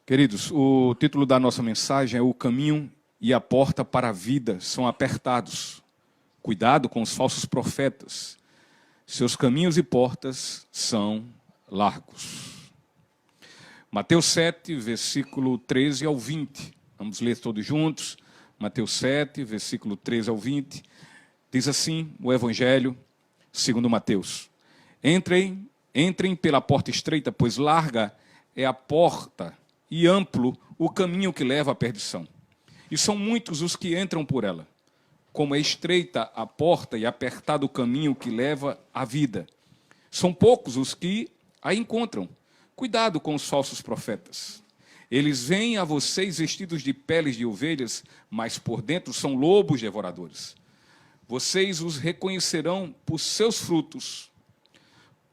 Queridos, o título da nossa mensagem é: O caminho e a porta para a vida são apertados. Cuidado com os falsos profetas. Seus caminhos e portas são largos. Mateus 7, versículo 13 ao 20. Vamos ler todos juntos. Mateus 7, versículo 13 ao 20. Diz assim o Evangelho segundo Mateus: Entrem pela porta estreita, pois larga é a porta e amplo o caminho que leva à perdição. E são muitos os que entram por ela. Como é estreita a porta e apertado o caminho que leva à vida. São poucos os que a encontram. Cuidado com os falsos profetas. Eles vêm a vocês vestidos de peles de ovelhas, mas por dentro são lobos devoradores. Vocês os reconhecerão por seus frutos.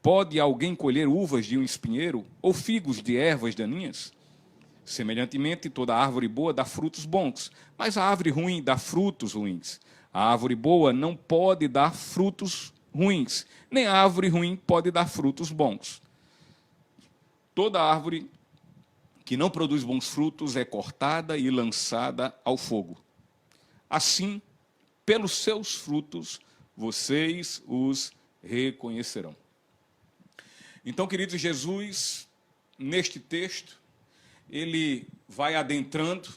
Pode alguém colher uvas de um espinheiro ou figos de ervas daninhas? Semelhantemente, toda árvore boa dá frutos bons, mas a árvore ruim dá frutos ruins. A árvore boa não pode dar frutos ruins, nem a árvore ruim pode dar frutos bons. Toda árvore que não produz bons frutos é cortada e lançada ao fogo. Assim, pelos seus frutos, vocês os reconhecerão. Então, queridos, Jesus, neste texto, ele vai adentrando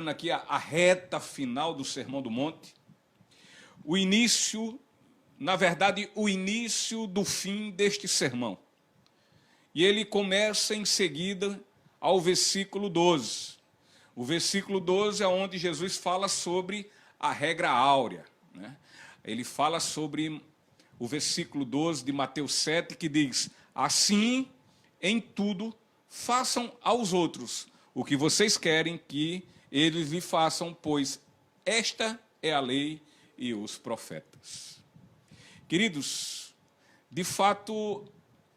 aqui a reta final do Sermão do Monte, o início do fim deste sermão. E ele começa em seguida ao versículo 12. O versículo 12 é onde Jesus fala sobre a regra áurea, né? Ele fala sobre o versículo 12 de Mateus 7, que diz: Assim, em tudo, façam aos outros o que vocês querem que eles lhe façam, pois esta é a lei e os profetas. Queridos, de fato,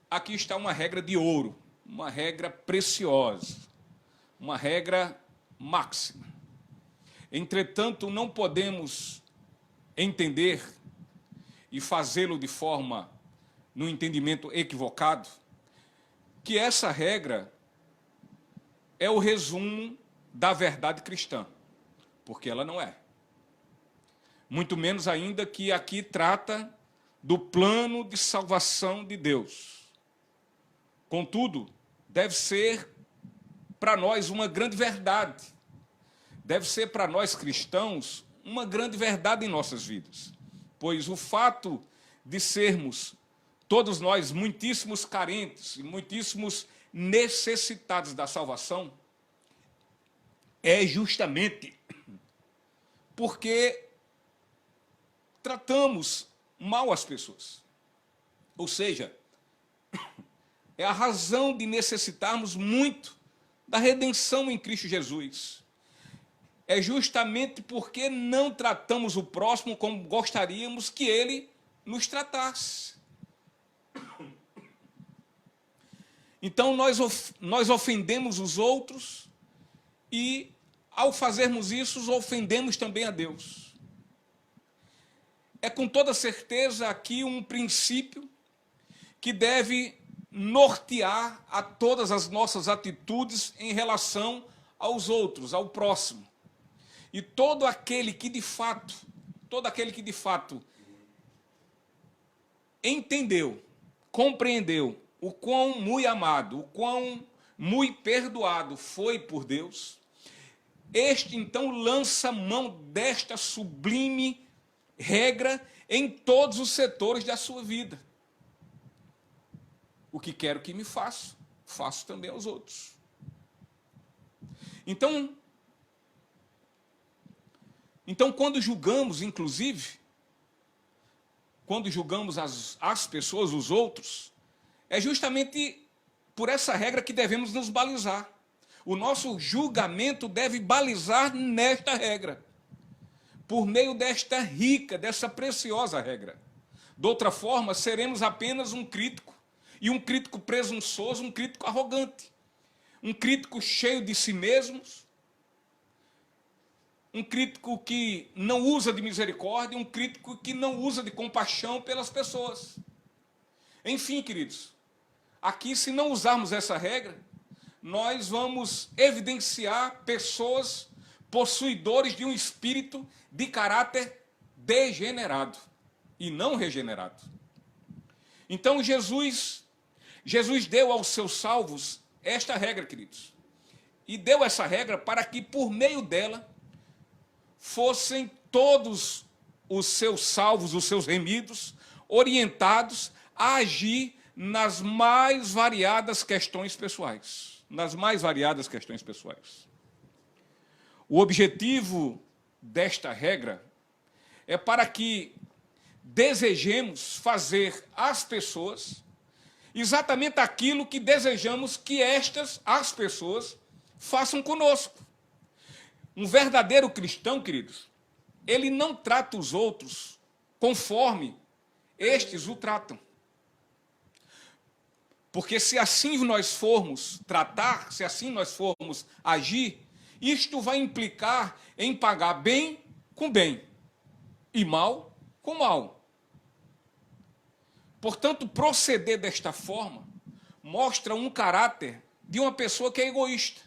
aqui está uma regra de ouro, uma regra preciosa, uma regra máxima. Entretanto, não podemos entender e fazê-lo de forma, no entendimento equivocado, que essa regra é o resumo da verdade cristã, porque ela não é. Muito menos ainda que aqui trata do plano de salvação de Deus. Contudo, deve ser para nós uma grande verdade. Deve ser para nós cristãos uma grande verdade em nossas vidas. Pois o fato de sermos, todos nós, muitíssimos carentes e muitíssimos necessitados da salvação, é justamente porque tratamos mal as pessoas. Ou seja, é a razão de necessitarmos muito da redenção em Cristo Jesus. É justamente porque não tratamos o próximo como gostaríamos que ele nos tratasse. Então, nós ofendemos os outros e, ao fazermos isso, ofendemos também a Deus. É com toda certeza aqui um princípio que deve nortear a todas as nossas atitudes em relação aos outros, ao próximo. E todo aquele que de fato entendeu, compreendeu o quão muito amado, o quão muito perdoado foi por Deus, este então lança mão desta sublime regra em todos os setores da sua vida. O que quero que me faço, faço também aos outros. Então, quando julgamos, inclusive, quando julgamos as pessoas, os outros, é justamente por essa regra que devemos nos balizar. O nosso julgamento deve balizar nesta regra, por meio desta rica, dessa preciosa regra. De outra forma, seremos apenas um crítico, e um crítico presunçoso, um crítico arrogante, um crítico cheio de si mesmos, um crítico que não usa de misericórdia, um crítico que não usa de compaixão pelas pessoas. Enfim, queridos, aqui, se não usarmos essa regra, nós vamos evidenciar pessoas possuidores de um espírito de caráter degenerado e não regenerado. Então Jesus deu aos seus salvos esta regra, queridos. E deu essa regra para que por meio dela fossem todos os seus salvos, os seus remidos, orientados a agir nas mais variadas questões pessoais. Nas mais variadas questões pessoais. O objetivo desta regra é para que desejemos fazer às pessoas exatamente aquilo que desejamos que as pessoas, façam conosco. Um verdadeiro cristão, queridos, ele não trata os outros conforme estes o tratam. Porque se assim nós formos tratar, se assim nós formos agir, isto vai implicar em pagar bem com bem e mal com mal. Portanto, proceder desta forma mostra um caráter de uma pessoa que é egoísta,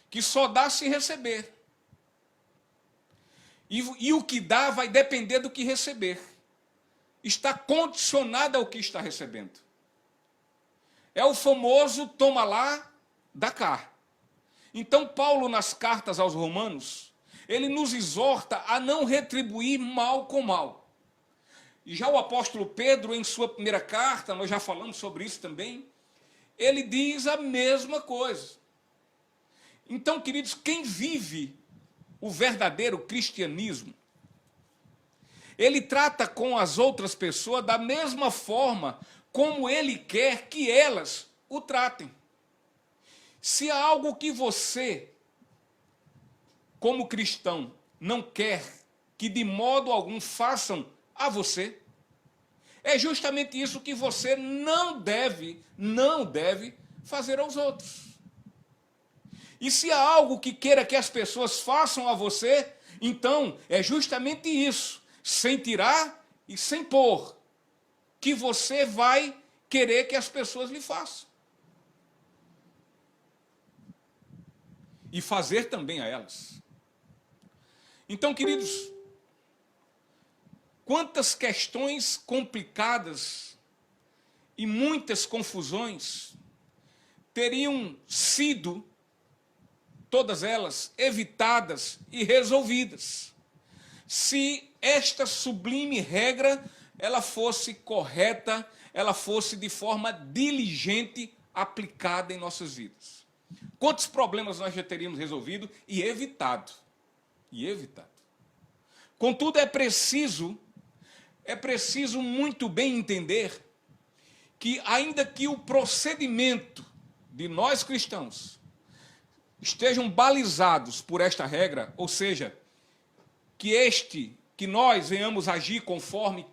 que só dá se receber. E o que dá vai depender do que receber. Está condicionado ao que está recebendo. É o famoso toma lá, dá cá. Então, Paulo, nas cartas aos Romanos, ele nos exorta a não retribuir mal com mal. E já o apóstolo Pedro, em sua primeira carta, nós já falamos sobre isso também, ele diz a mesma coisa. Então, queridos, quem vive o verdadeiro cristianismo, ele trata com as outras pessoas da mesma forma como ele quer que elas o tratem. Se há algo que você, como cristão, não quer que de modo algum façam a você, é justamente isso que você não deve fazer aos outros. E se há algo que queira que as pessoas façam a você, então é justamente isso, sem tirar e sem pôr, que você vai querer que as pessoas lhe façam. E fazer também a elas. Então, queridos, quantas questões complicadas e muitas confusões teriam sido, todas elas, evitadas e resolvidas, se esta sublime regra ela fosse correta, ela fosse de forma diligente aplicada em nossas vidas. Quantos problemas nós já teríamos resolvido e evitado? Contudo, é preciso muito bem entender que, ainda que o procedimento de nós cristãos estejam balizados por esta regra, ou seja, que nós venhamos agir conforme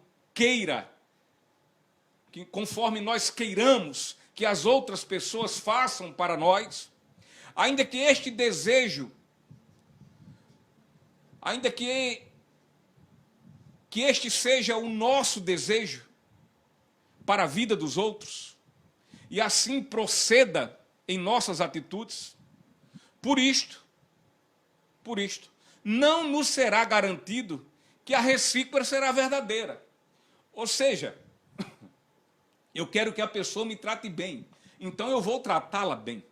nós queiramos que as outras pessoas façam para nós, ainda que este desejo, ainda que este seja o nosso desejo para a vida dos outros, e assim proceda em nossas atitudes, por isto, não nos será garantido que a recíproca será verdadeira. Ou seja, eu quero que a pessoa me trate bem, então eu vou tratá-la bem,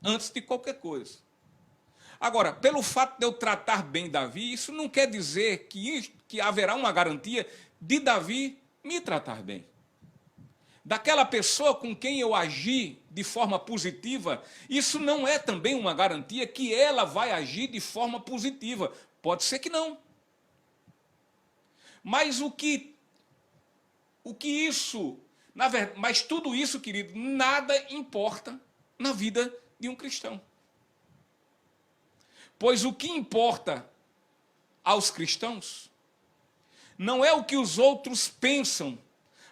antes de qualquer coisa. Agora, pelo fato de eu tratar bem Davi, isso não quer dizer que haverá uma garantia de Davi me tratar bem. Daquela pessoa com quem eu agi de forma positiva, isso não é também uma garantia que ela vai agir de forma positiva. Pode ser que não. Mas mas tudo isso, querido, nada importa na vida de um cristão. Pois o que importa aos cristãos não é o que os outros pensam,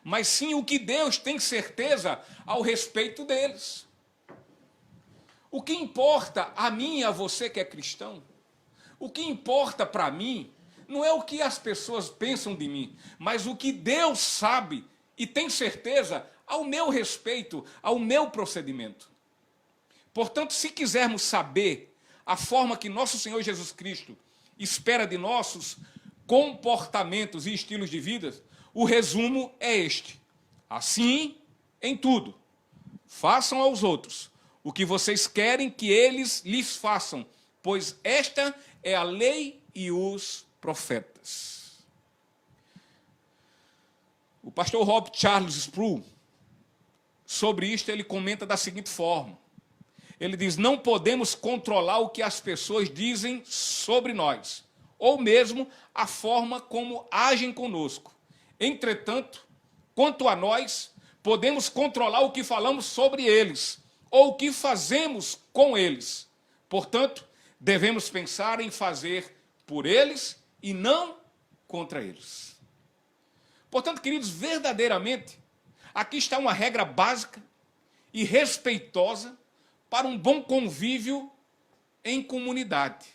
mas sim o que Deus tem certeza ao respeito deles. O que importa a mim e a você que é cristão, o que importa para mim não é o que as pessoas pensam de mim, mas o que Deus sabe e tem certeza ao meu respeito, ao meu procedimento. Portanto, se quisermos saber a forma que nosso Senhor Jesus Cristo espera de nossos comportamentos e estilos de vida, o resumo é este: assim, em tudo, façam aos outros o que vocês querem que eles lhes façam, pois esta é a lei e os profetas. O pastor Robert Charles Sproul, sobre isto, ele comenta da seguinte forma. Ele diz: não podemos controlar o que as pessoas dizem sobre nós, ou mesmo a forma como agem conosco. Entretanto, quanto a nós, podemos controlar o que falamos sobre eles, ou o que fazemos com eles. Portanto, devemos pensar em fazer por eles e não contra eles. Portanto, queridos, verdadeiramente, aqui está uma regra básica e respeitosa para um bom convívio em comunidade.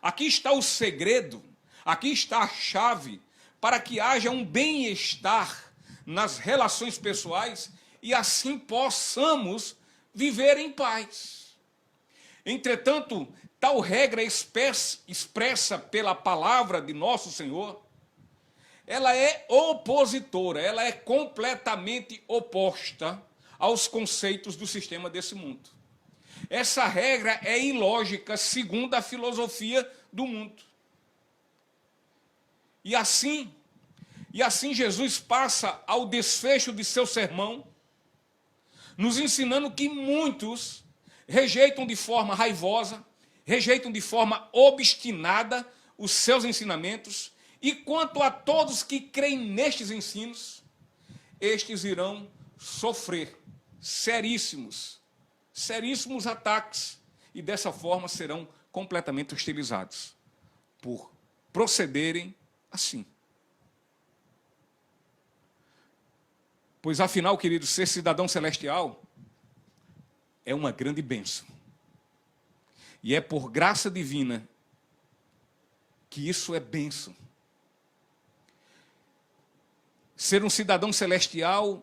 Aqui está o segredo, aqui está a chave para que haja um bem-estar nas relações pessoais e assim possamos viver em paz. Entretanto, tal regra expressa pela palavra de nosso Senhor, ela é opositora, ela é completamente oposta aos conceitos do sistema desse mundo. Essa regra é ilógica segundo a filosofia do mundo. E assim Jesus passa ao desfecho de seu sermão, nos ensinando que muitos rejeitam de forma raivosa, rejeitam de forma obstinada os seus ensinamentos, e quanto a todos que creem nestes ensinos, estes irão sofrer seríssimos ataques, e dessa forma serão completamente hostilizados por procederem assim. Pois afinal, queridos, ser cidadão celestial é uma grande bênção. E é por graça divina que isso é bênção. Ser um cidadão celestial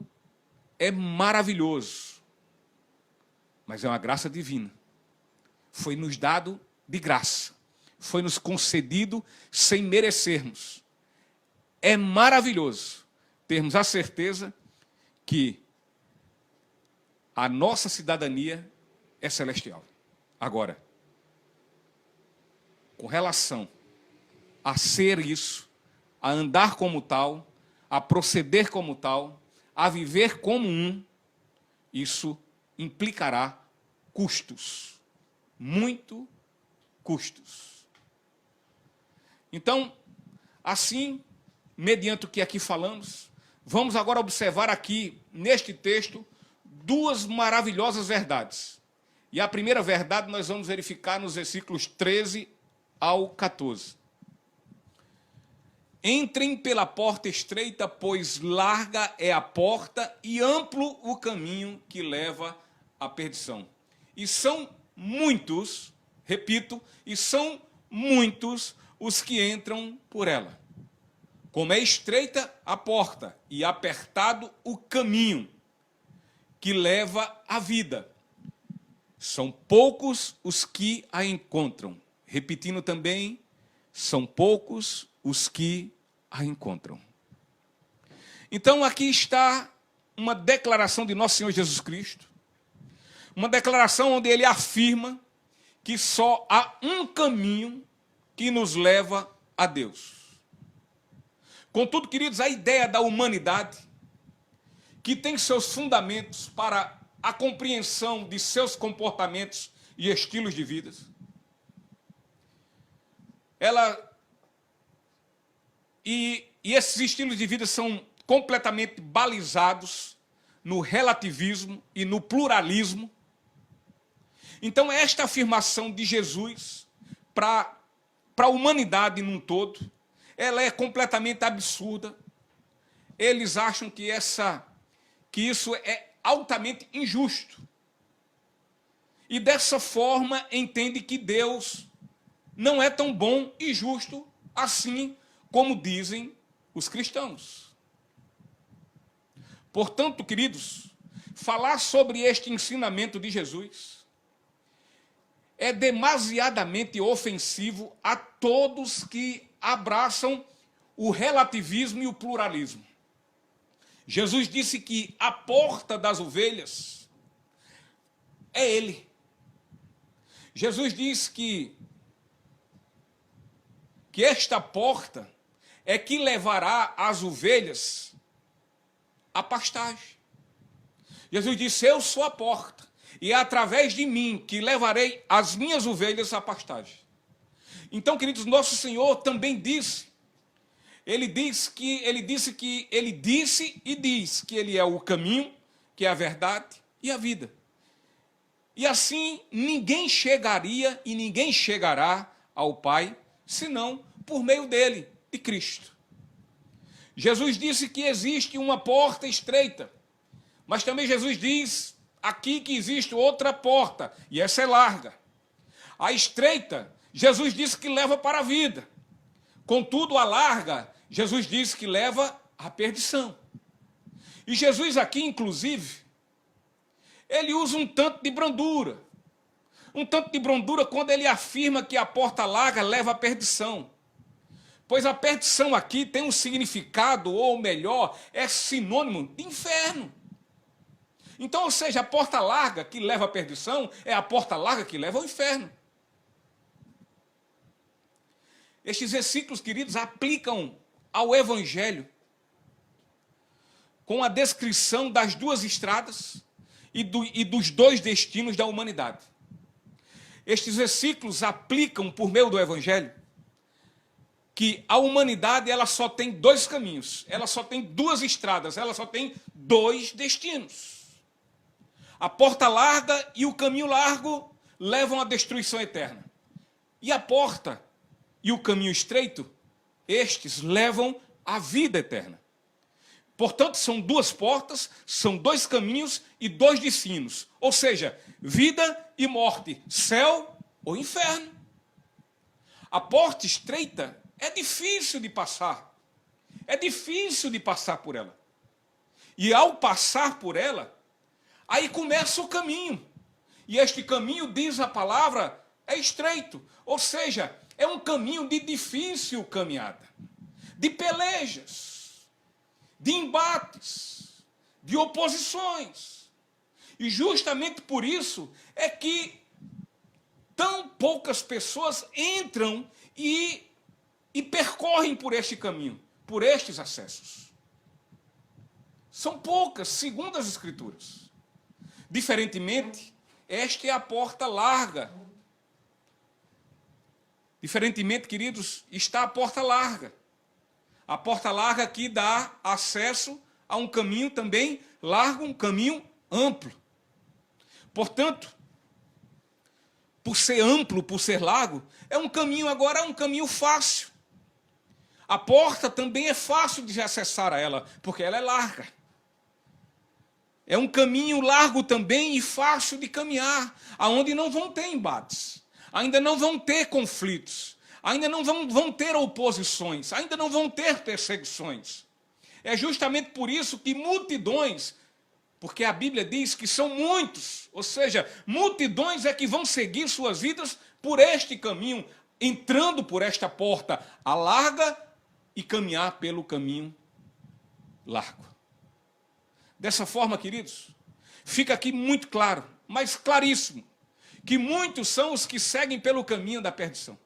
é maravilhoso, mas é uma graça divina. Foi nos dado de graça, foi nos concedido sem merecermos. É maravilhoso termos a certeza que a nossa cidadania é celestial. Agora, com relação a ser isso, a andar como tal, a proceder como tal, a viver como um, isso implicará custos, muito custos. Então, assim, mediante o que aqui falamos, vamos agora observar aqui, neste texto, duas maravilhosas verdades. E a primeira verdade nós vamos verificar nos versículos 13 ao 14. Entrem pela porta estreita, pois larga é a porta e amplo o caminho que leva à perdição. E são muitos, repito, e são muitos os que entram por ela. Como é estreita a porta e apertado o caminho que leva à vida, são poucos os que a encontram. Repetindo também, são poucos os que a encontram. Então aqui está uma declaração de nosso Senhor Jesus Cristo, uma declaração onde ele afirma que só há um caminho que nos leva a Deus. Contudo, queridos, a ideia da humanidade, que tem seus fundamentos para a compreensão de seus comportamentos e estilos de vida, e esses estilos de vida são completamente balizados no relativismo e no pluralismo. Então, esta afirmação de Jesus para a humanidade num todo, ela é completamente absurda. Eles acham que isso é altamente injusto. E dessa forma entende que Deus não é tão bom e justo assim como dizem os cristãos. Portanto, queridos, falar sobre este ensinamento de Jesus é demasiadamente ofensivo a todos que abraçam o relativismo e o pluralismo. Jesus disse que a porta das ovelhas é Ele. Jesus disse que esta porta é que levará as ovelhas à pastagem. Jesus disse, eu sou a porta, e é através de mim que levarei as minhas ovelhas à pastagem. Então, queridos, nosso Senhor também disse, ele disse e diz que Ele é o caminho, que é a verdade e a vida. E assim, ninguém chegaria e ninguém chegará ao Pai, senão por meio dele, de Cristo. Jesus disse que existe uma porta estreita, mas também Jesus diz aqui que existe outra porta, e essa é larga. A estreita, Jesus disse que leva para a vida. Contudo, a larga, Jesus disse que leva à perdição. E Jesus aqui, inclusive, ele usa um tanto de brandura. Um tanto de brandura quando ele afirma que a porta larga leva à perdição. Pois a perdição aqui tem um significado, ou melhor, é sinônimo de inferno. Então, ou seja, a porta larga que leva à perdição é a porta larga que leva ao inferno. Estes versículos, queridos, aplicam ao Evangelho com a descrição das duas estradas e dos dois destinos da humanidade. Estes versículos aplicam, por meio do Evangelho, que a humanidade ela só tem dois caminhos, ela só tem duas estradas, ela só tem dois destinos. A porta larga e o caminho largo levam à destruição eterna. E a porta e o caminho estreito, estes levam à vida eterna. Portanto, são duas portas, são dois caminhos e dois destinos. Ou seja, vida e morte, céu ou inferno. A porta estreita é difícil de passar. É difícil de passar por ela. E ao passar por ela, aí começa o caminho. E este caminho, diz a palavra, é estreito. Ou seja, é um caminho de difícil caminhada. De pelejas, de embates, de oposições. E justamente por isso é que tão poucas pessoas entram e percorrem por este caminho, por estes acessos. São poucas, segundo as Escrituras. Diferentemente, esta é a porta larga. Diferentemente, queridos, está a porta larga. A porta larga que dá acesso a um caminho também largo, um caminho amplo. Portanto, por ser amplo, por ser largo, é um caminho agora, é um caminho fácil. A porta também é fácil de acessar a ela, porque ela é larga. É um caminho largo também e fácil de caminhar, aonde não vão ter embates, ainda não vão ter conflitos, ainda não vão ter oposições, ainda não vão ter perseguições. É justamente por isso que multidões, porque a Bíblia diz que são muitos, ou seja, multidões é que vão seguir suas vidas por este caminho, entrando por esta porta a larga e caminhar pelo caminho largo. Dessa forma, queridos, fica aqui muito claro, mas claríssimo, que muitos são os que seguem pelo caminho da perdição.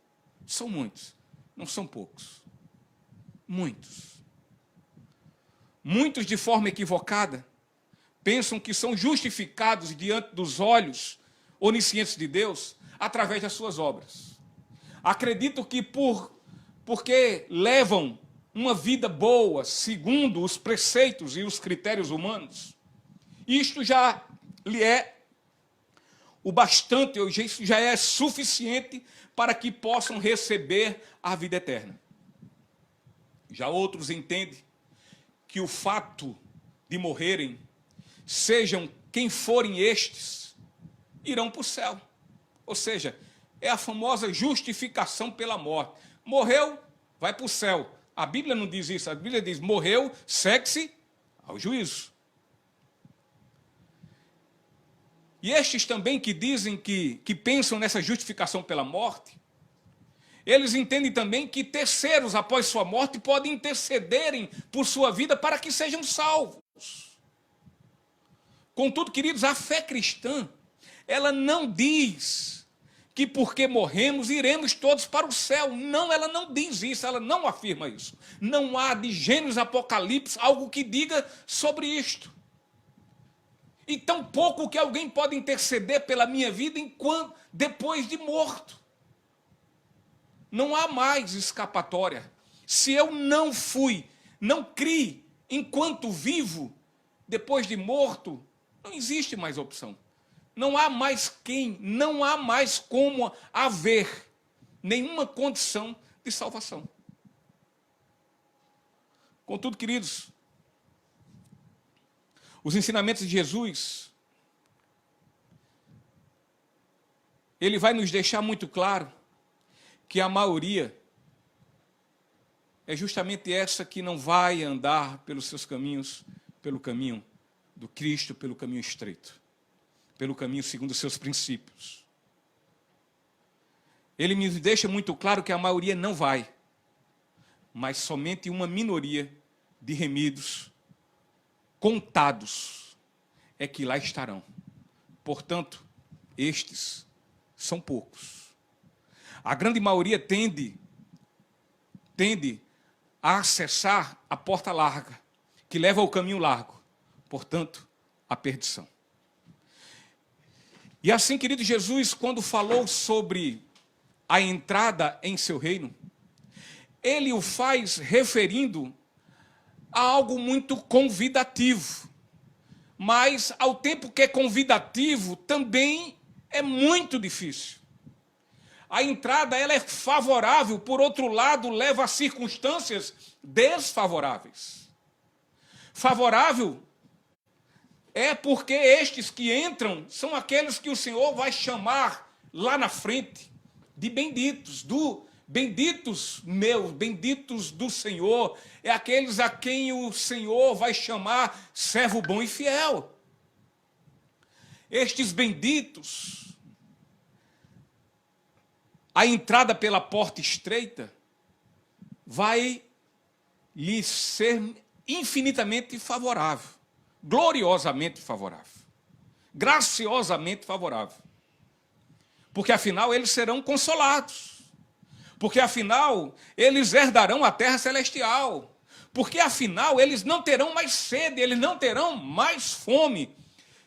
São muitos, não são poucos. Muitos. Muitos, de forma equivocada, pensam que são justificados diante dos olhos oniscientes de Deus através das suas obras. Acreditam que porque levam uma vida boa, segundo os preceitos e os critérios humanos, isto já lhe é o bastante, isso já é suficiente para que possam receber a vida eterna. Já outros entendem que o fato de morrerem, sejam quem forem estes, irão para o céu. Ou seja, é a famosa justificação pela morte. Morreu, vai para o céu. A Bíblia não diz isso, a Bíblia diz, morreu, segue-se ao juízo. E estes também que dizem que pensam nessa justificação pela morte, eles entendem também que terceiros, após sua morte, podem intercederem por sua vida para que sejam salvos. Contudo, queridos, a fé cristã, ela não diz que porque morremos iremos todos para o céu. Não, ela não diz isso, ela não afirma isso. Não há de Gênesis, Apocalipse algo que diga sobre isto. E tampouco que alguém pode interceder pela minha vida depois de morto. Não há mais escapatória. Se eu não criei enquanto vivo, depois de morto, não existe mais opção. Não há mais não há mais como haver nenhuma condição de salvação. Contudo, queridos, os ensinamentos de Jesus, ele vai nos deixar muito claro que a maioria é justamente essa que não vai andar pelos seus caminhos, pelo caminho do Cristo, pelo caminho estreito, pelo caminho segundo os seus princípios. Ele me deixa muito claro que a maioria não vai, mas somente uma minoria de remidos, contados, é que lá estarão. Portanto, estes são poucos. A grande maioria tende a acessar a porta larga, que leva ao caminho largo, portanto, à perdição. E assim, querido, Jesus, quando falou sobre a entrada em seu reino, ele o faz referindo a algo muito convidativo. Mas, ao tempo que é convidativo, também é muito difícil. A entrada, ela é favorável, por outro lado, leva a circunstâncias desfavoráveis. Favorável é porque estes que entram são aqueles que o Senhor vai chamar lá na frente de benditos, benditos meus, benditos do Senhor, é aqueles a quem o Senhor vai chamar servo bom e fiel. Estes benditos, a entrada pela porta estreita vai lhe ser infinitamente favorável, gloriosamente favorável, graciosamente favorável. Porque afinal eles serão consolados. Porque afinal eles herdarão a terra celestial. Porque afinal eles não terão mais sede, eles não terão mais fome.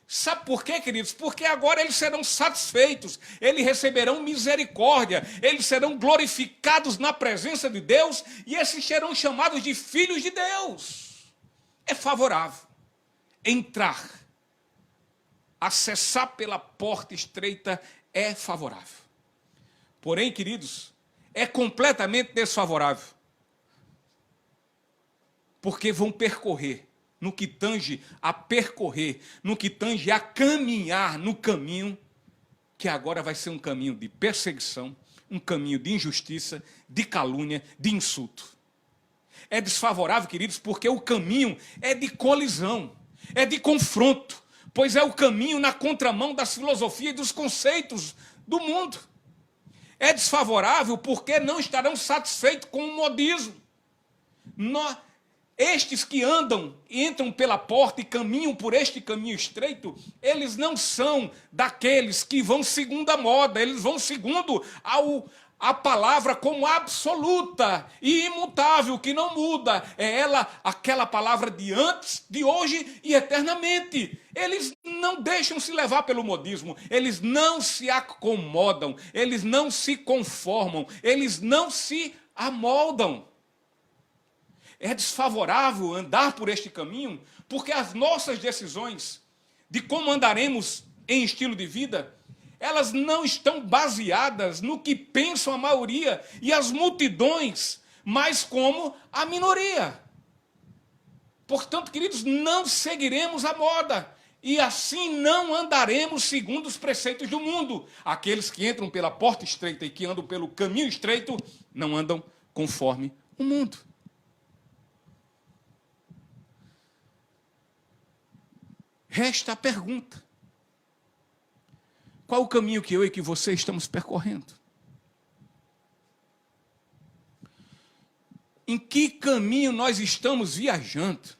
Sabe por quê, queridos? Porque agora eles serão satisfeitos, eles receberão misericórdia, eles serão glorificados na presença de Deus e esses serão chamados de filhos de Deus. É favorável entrar, acessar pela porta estreita é favorável. Porém, queridos, é completamente desfavorável, porque vão percorrer, no que tange a percorrer, no que tange a caminhar no caminho, que agora vai ser um caminho de perseguição, um caminho de injustiça, de calúnia, de insulto. É desfavorável, queridos, porque o caminho é de colisão, é de confronto, pois é o caminho na contramão das filosofias e dos conceitos do mundo. É desfavorável porque não estarão satisfeitos com o modismo. Estes que entram pela porta e caminham por este caminho estreito, eles não são daqueles que vão segundo a moda, eles vão segundo a palavra como absoluta e imutável, que não muda. É ela, aquela palavra de antes, de hoje e eternamente. Eles não deixam se levar pelo modismo, eles não se acomodam, eles não se conformam, eles não se amoldam. É desfavorável andar por este caminho, porque as nossas decisões de como andaremos em estilo de vida, elas não estão baseadas no que pensam a maioria e as multidões, mas como a minoria. Portanto, queridos, não seguiremos a moda e assim não andaremos segundo os preceitos do mundo. Aqueles que entram pela porta estreita e que andam pelo caminho estreito não andam conforme o mundo. Resta a pergunta: Qual o caminho que eu e que você estamos percorrendo? Em que caminho nós estamos viajando?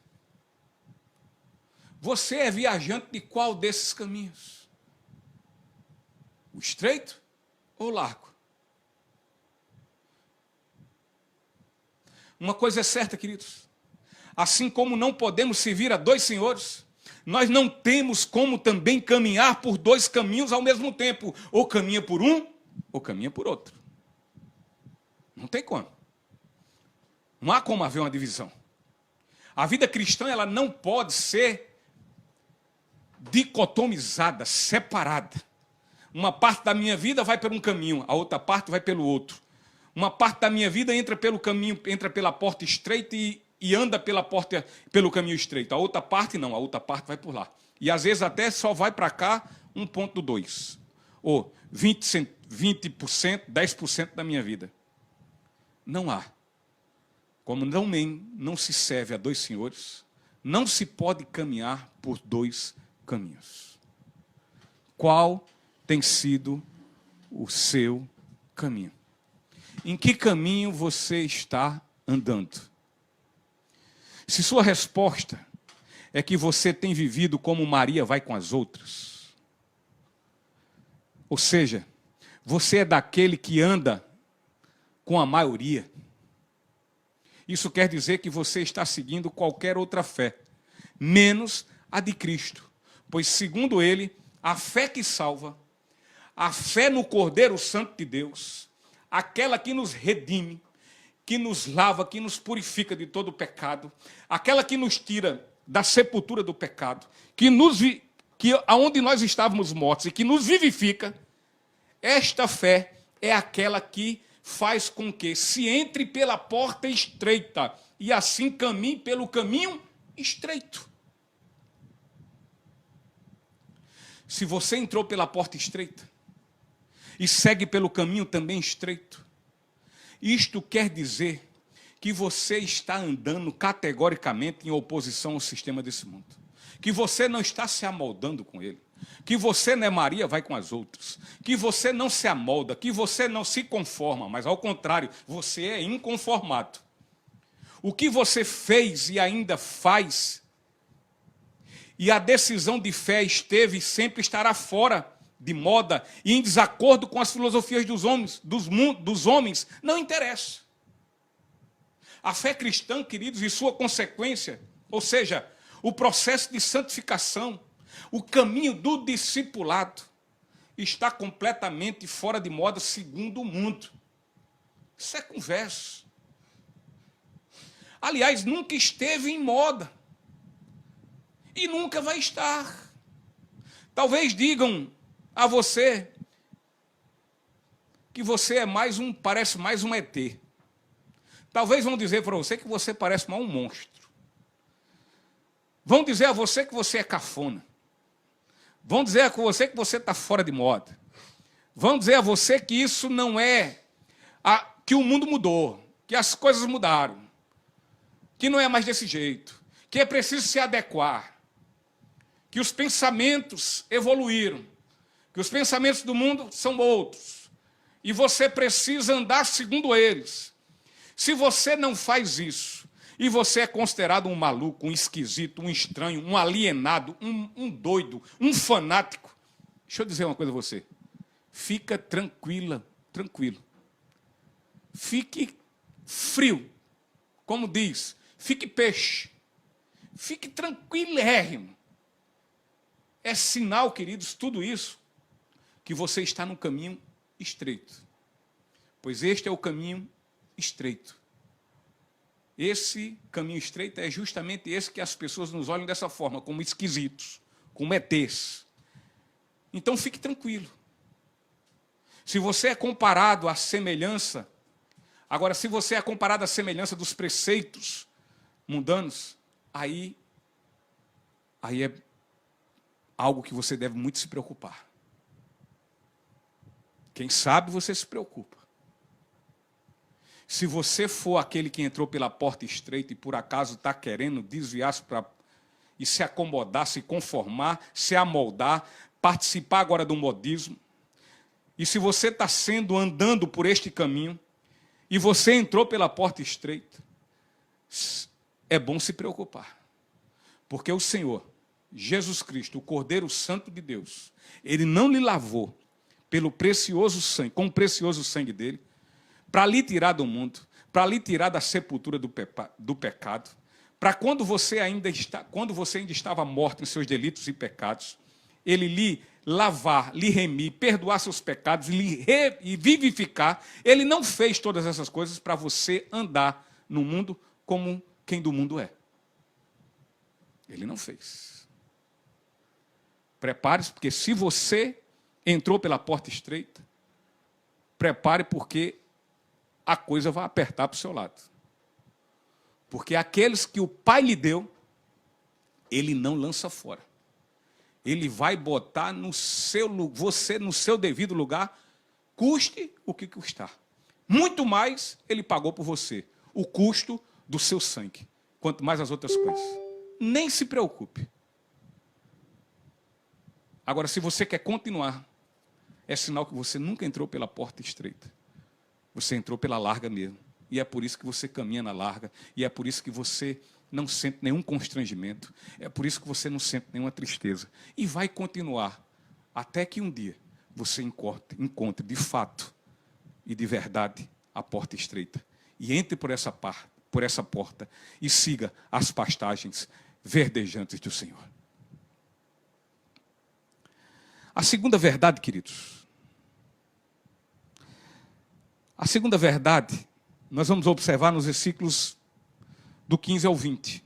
Você é viajante de qual desses caminhos? O estreito ou o largo? Uma coisa é certa, queridos. Assim como não podemos servir a dois senhores, nós não temos como também caminhar por dois caminhos ao mesmo tempo. Ou caminha por um, ou caminha por outro. Não tem como. Não há como haver uma divisão. A vida cristã, ela não pode ser dicotomizada, separada. Uma parte da minha vida vai por um caminho, a outra parte vai pelo outro. Uma parte da minha vida entra pelo caminho, entra pela porta estreita e anda pelo caminho estreito. A outra parte não, a outra parte vai por lá. E às vezes até só vai para cá 1,2. Ou 20%, 10% da minha vida. Não há. Como não se serve a dois senhores, não se pode caminhar por dois caminhos. Qual tem sido o seu caminho? Em que caminho você está andando? Se sua resposta é que você tem vivido como Maria vai com as outras, ou seja, você é daquele que anda com a maioria, isso quer dizer que você está seguindo qualquer outra fé, menos a de Cristo. Pois, segundo ele, a fé que salva, a fé no Cordeiro Santo de Deus, aquela que nos redime, que nos lava, que nos purifica de todo o pecado, aquela que nos tira da sepultura do pecado, aonde nós estávamos mortos e que nos vivifica, esta fé é aquela que faz com que se entre pela porta estreita e assim caminhe pelo caminho estreito. Se você entrou pela porta estreita e segue pelo caminho também estreito, isto quer dizer que você está andando categoricamente em oposição ao sistema desse mundo. Que você não está se amoldando com ele. Que você não é Maria, vai com as outras. Que você não se amolda, que você não se conforma, mas ao contrário, você é inconformado. O que você fez e ainda faz, e a decisão de fé esteve e sempre estará fora de moda e em desacordo com as filosofias dos homens, não interessa. A fé cristã, queridos, e sua consequência, ou seja, o processo de santificação, o caminho do discipulado, está completamente fora de moda segundo o mundo. Isso é conversa. Aliás, nunca esteve em moda. E nunca vai estar. Talvez digam a você que você parece mais um ET. Talvez vão dizer para você que você parece mais um monstro. Vão dizer a você que você é cafona. Vão dizer a você que você está fora de moda. Vão dizer a você que isso não é... que o mundo mudou, que as coisas mudaram, que não é mais desse jeito, que é preciso se adequar, que os pensamentos evoluíram, que os pensamentos do mundo são outros, e você precisa andar segundo eles. Se você não faz isso, e você é considerado um maluco, um esquisito, um estranho, um alienado, um doido, um fanático, deixa eu dizer uma coisa a você. Fica tranquilo. Fique frio, como diz, fique peixe. Fique tranquilérrimo. É sinal, queridos, tudo isso, que você está no caminho estreito. Pois este é o caminho estreito. Esse caminho estreito é justamente esse que as pessoas nos olham dessa forma, como esquisitos, como ETs. Então fique tranquilo. Se você é comparado à semelhança, agora se você é comparado à semelhança dos preceitos mundanos, aí é algo que você deve muito se preocupar. Quem sabe você se preocupa. Se você for aquele que entrou pela porta estreita e por acaso está querendo desviar-se e se acomodar, se conformar, se amoldar, participar agora do modismo, e se você está andando por este caminho, e você entrou pela porta estreita, é bom se preocupar. Porque o Senhor, Jesus Cristo, o Cordeiro Santo de Deus, Ele não lhe lavou pelo precioso sangue, com o precioso sangue dele, para lhe tirar do mundo, para lhe tirar da sepultura do pecado, para quando você ainda estava morto em seus delitos e pecados, Ele lhe lavar, lhe remir, perdoar seus pecados e vivificar. Ele não fez todas essas coisas para você andar no mundo como quem do mundo é. Ele não fez. Prepare-se, porque se você entrou pela porta estreita, prepare, porque a coisa vai apertar para o seu lado. Porque aqueles que o Pai lhe deu, Ele não lança fora. Ele vai botar você no seu devido lugar, custe o que custar. Muito mais Ele pagou por você, o custo do seu sangue, quanto mais as outras coisas. Nem se preocupe. Agora, se você quer continuar, é sinal que você nunca entrou pela porta estreita. Você entrou pela larga mesmo. E é por isso que você caminha na larga. E é por isso que você não sente nenhum constrangimento. É por isso que você não sente nenhuma tristeza. E vai continuar até que um dia você encontre de fato e de verdade a porta estreita. E entre por essa porta e siga as pastagens verdejantes do Senhor. A segunda verdade, queridos. A segunda verdade, nós vamos observar nos versículos do 15 ao 20.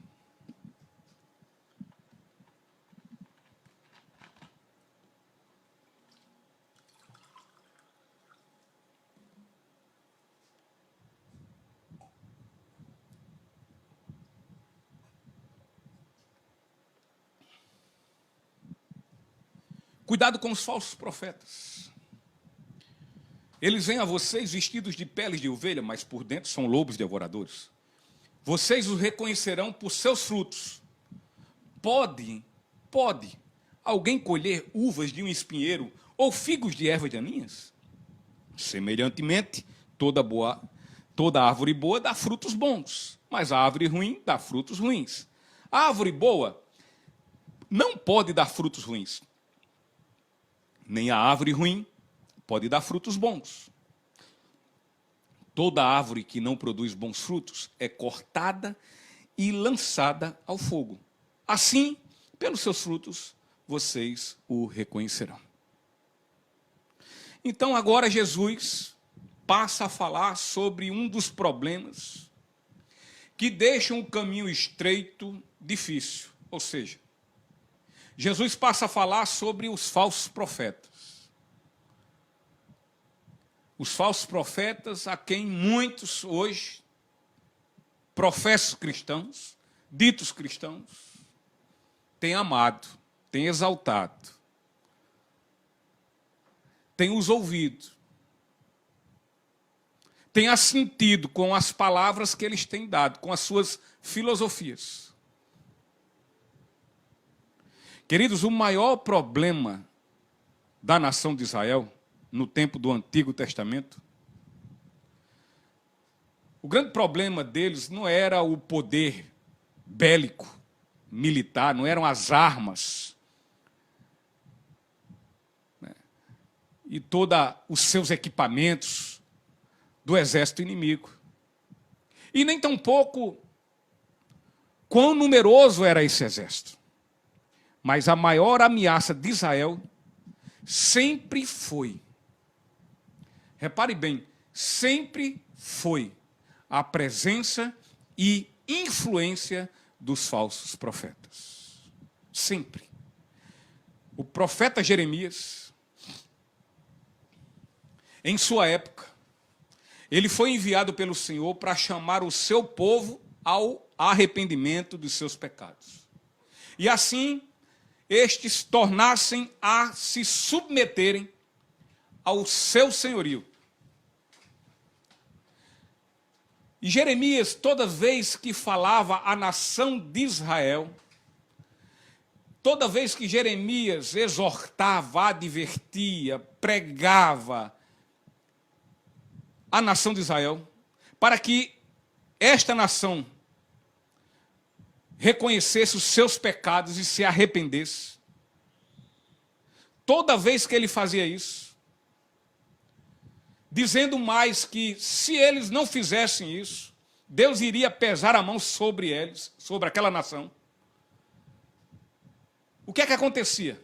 Cuidado com os falsos profetas. Eles vêm a vocês vestidos de peles de ovelha, mas por dentro são lobos devoradores. Vocês os reconhecerão por seus frutos. Pode alguém colher uvas de um espinheiro ou figos de erva de aninhas? Semelhantemente, toda árvore boa dá frutos bons, mas a árvore ruim dá frutos ruins. A árvore boa não pode dar frutos ruins, nem a árvore ruim pode dar frutos bons. Toda árvore que não produz bons frutos é cortada e lançada ao fogo. Assim, pelos seus frutos, vocês o reconhecerão. Então, agora Jesus passa a falar sobre um dos problemas que deixam o caminho estreito difícil. Ou seja, Jesus passa a falar sobre os falsos profetas. Os falsos profetas a quem muitos hoje, professos cristãos, ditos cristãos, têm amado, têm exaltado, têm os ouvido, têm assentido com as palavras que eles têm dado, com as suas filosofias. Queridos, o maior problema da nação de Israel, no tempo do Antigo Testamento, o grande problema deles não era o poder bélico, militar, não eram as armas, né, e todos os seus equipamentos do exército inimigo. E nem tampouco quão numeroso era esse exército. Mas a maior ameaça de Israel sempre foi, repare bem, sempre foi a presença e influência dos falsos profetas. Sempre. O profeta Jeremias, em sua época, ele foi enviado pelo Senhor para chamar o seu povo ao arrependimento dos seus pecados. E assim, estes tornassem a se submeterem ao seu senhorio. E Jeremias, toda vez que falava à nação de Israel, Toda vez que Jeremias exortava, advertia, pregava a nação de Israel, para que esta nação reconhecesse os seus pecados e se arrependesse, toda vez que ele fazia isso, dizendo mais que se eles não fizessem isso, Deus iria pesar a mão sobre eles, sobre aquela nação. O que é que acontecia?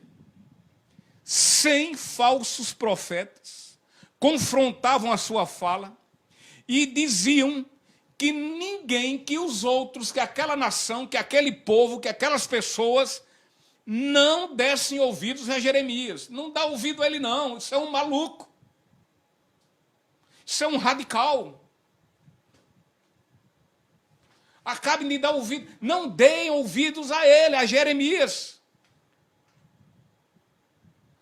100 falsos profetas confrontavam a sua fala e diziam que ninguém, que os outros, que aquela nação, que aquele povo, que aquelas pessoas não dessem ouvidos a Jeremias. Não dá ouvido a ele não, isso é um maluco. Isso é um radical. Acabem de dar ouvido, não deem ouvidos a ele, a Jeremias.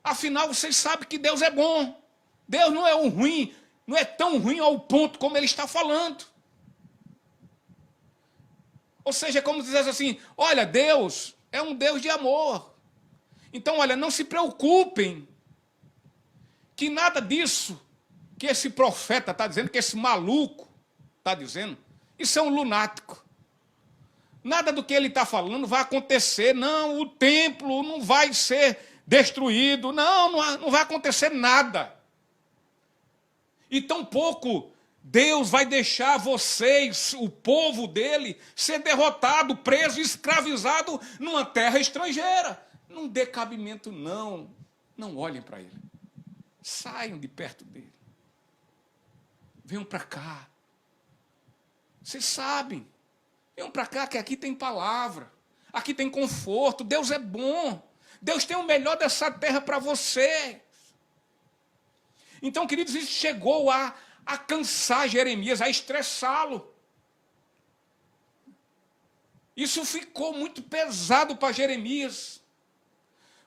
Afinal, vocês sabem que Deus é bom. Deus não é um ruim, não é tão ruim ao ponto como ele está falando. Ou seja, é como se dissesse assim, olha, Deus é um Deus de amor. Então, olha, não se preocupem que nada disso que esse profeta está dizendo, que esse maluco está dizendo, isso é um lunático. Nada do que ele está falando vai acontecer. Não, o templo não vai ser destruído. Não vai acontecer nada. E tampouco Deus vai deixar vocês, o povo dele, ser derrotado, preso, escravizado numa terra estrangeira. Não dê cabimento, não. Não olhem para ele. Saiam de perto dele. Venham para cá. Vocês sabem. Venham para cá, que aqui tem palavra. Aqui tem conforto. Deus é bom. Deus tem o melhor dessa terra para você. Então, queridos, isso chegou a cansar Jeremias, a estressá-lo. Isso ficou muito pesado para Jeremias.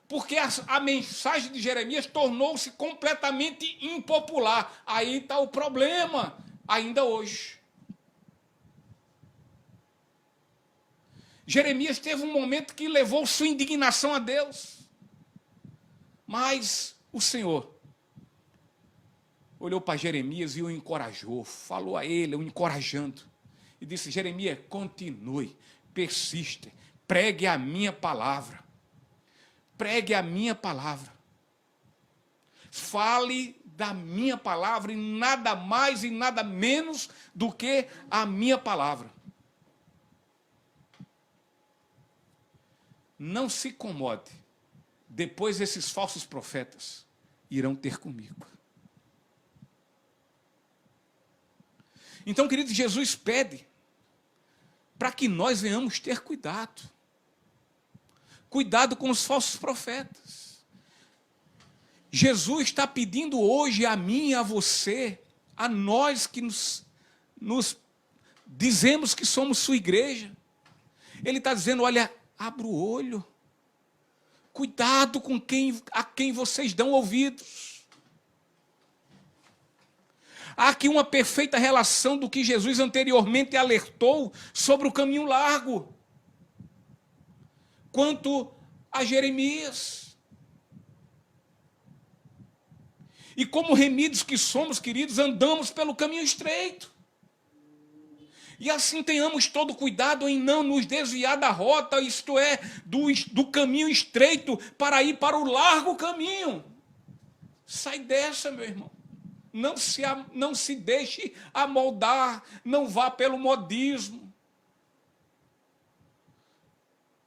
Porque a mensagem de Jeremias tornou-se completamente impopular. Aí está o problema, ainda hoje. Jeremias teve um momento que levou sua indignação a Deus. Mas o Senhor olhou para Jeremias e o encorajou, falou a ele, o encorajando. E disse, Jeremias, continue, persiste, pregue a minha palavra. Pregue a minha palavra. Fale da minha palavra e nada mais e nada menos do que a minha palavra. Não se incomode. Depois esses falsos profetas irão ter comigo. Então, querido, Jesus pede para que nós venhamos ter cuidado. Cuidado com os falsos profetas. Jesus está pedindo hoje a mim e a você, a nós que nos dizemos que somos sua igreja. Ele está dizendo, olha, abra o olho. Cuidado com a quem vocês dão ouvidos. Há aqui uma perfeita relação do que Jesus anteriormente alertou sobre o caminho largo. Quanto a Jeremias. E como remidos que somos, queridos, andamos pelo caminho estreito. E assim tenhamos todo cuidado em não nos desviar da rota, isto é, do caminho estreito, para ir para o largo caminho. Sai dessa, meu irmão. Não se deixe amoldar, não vá pelo modismo.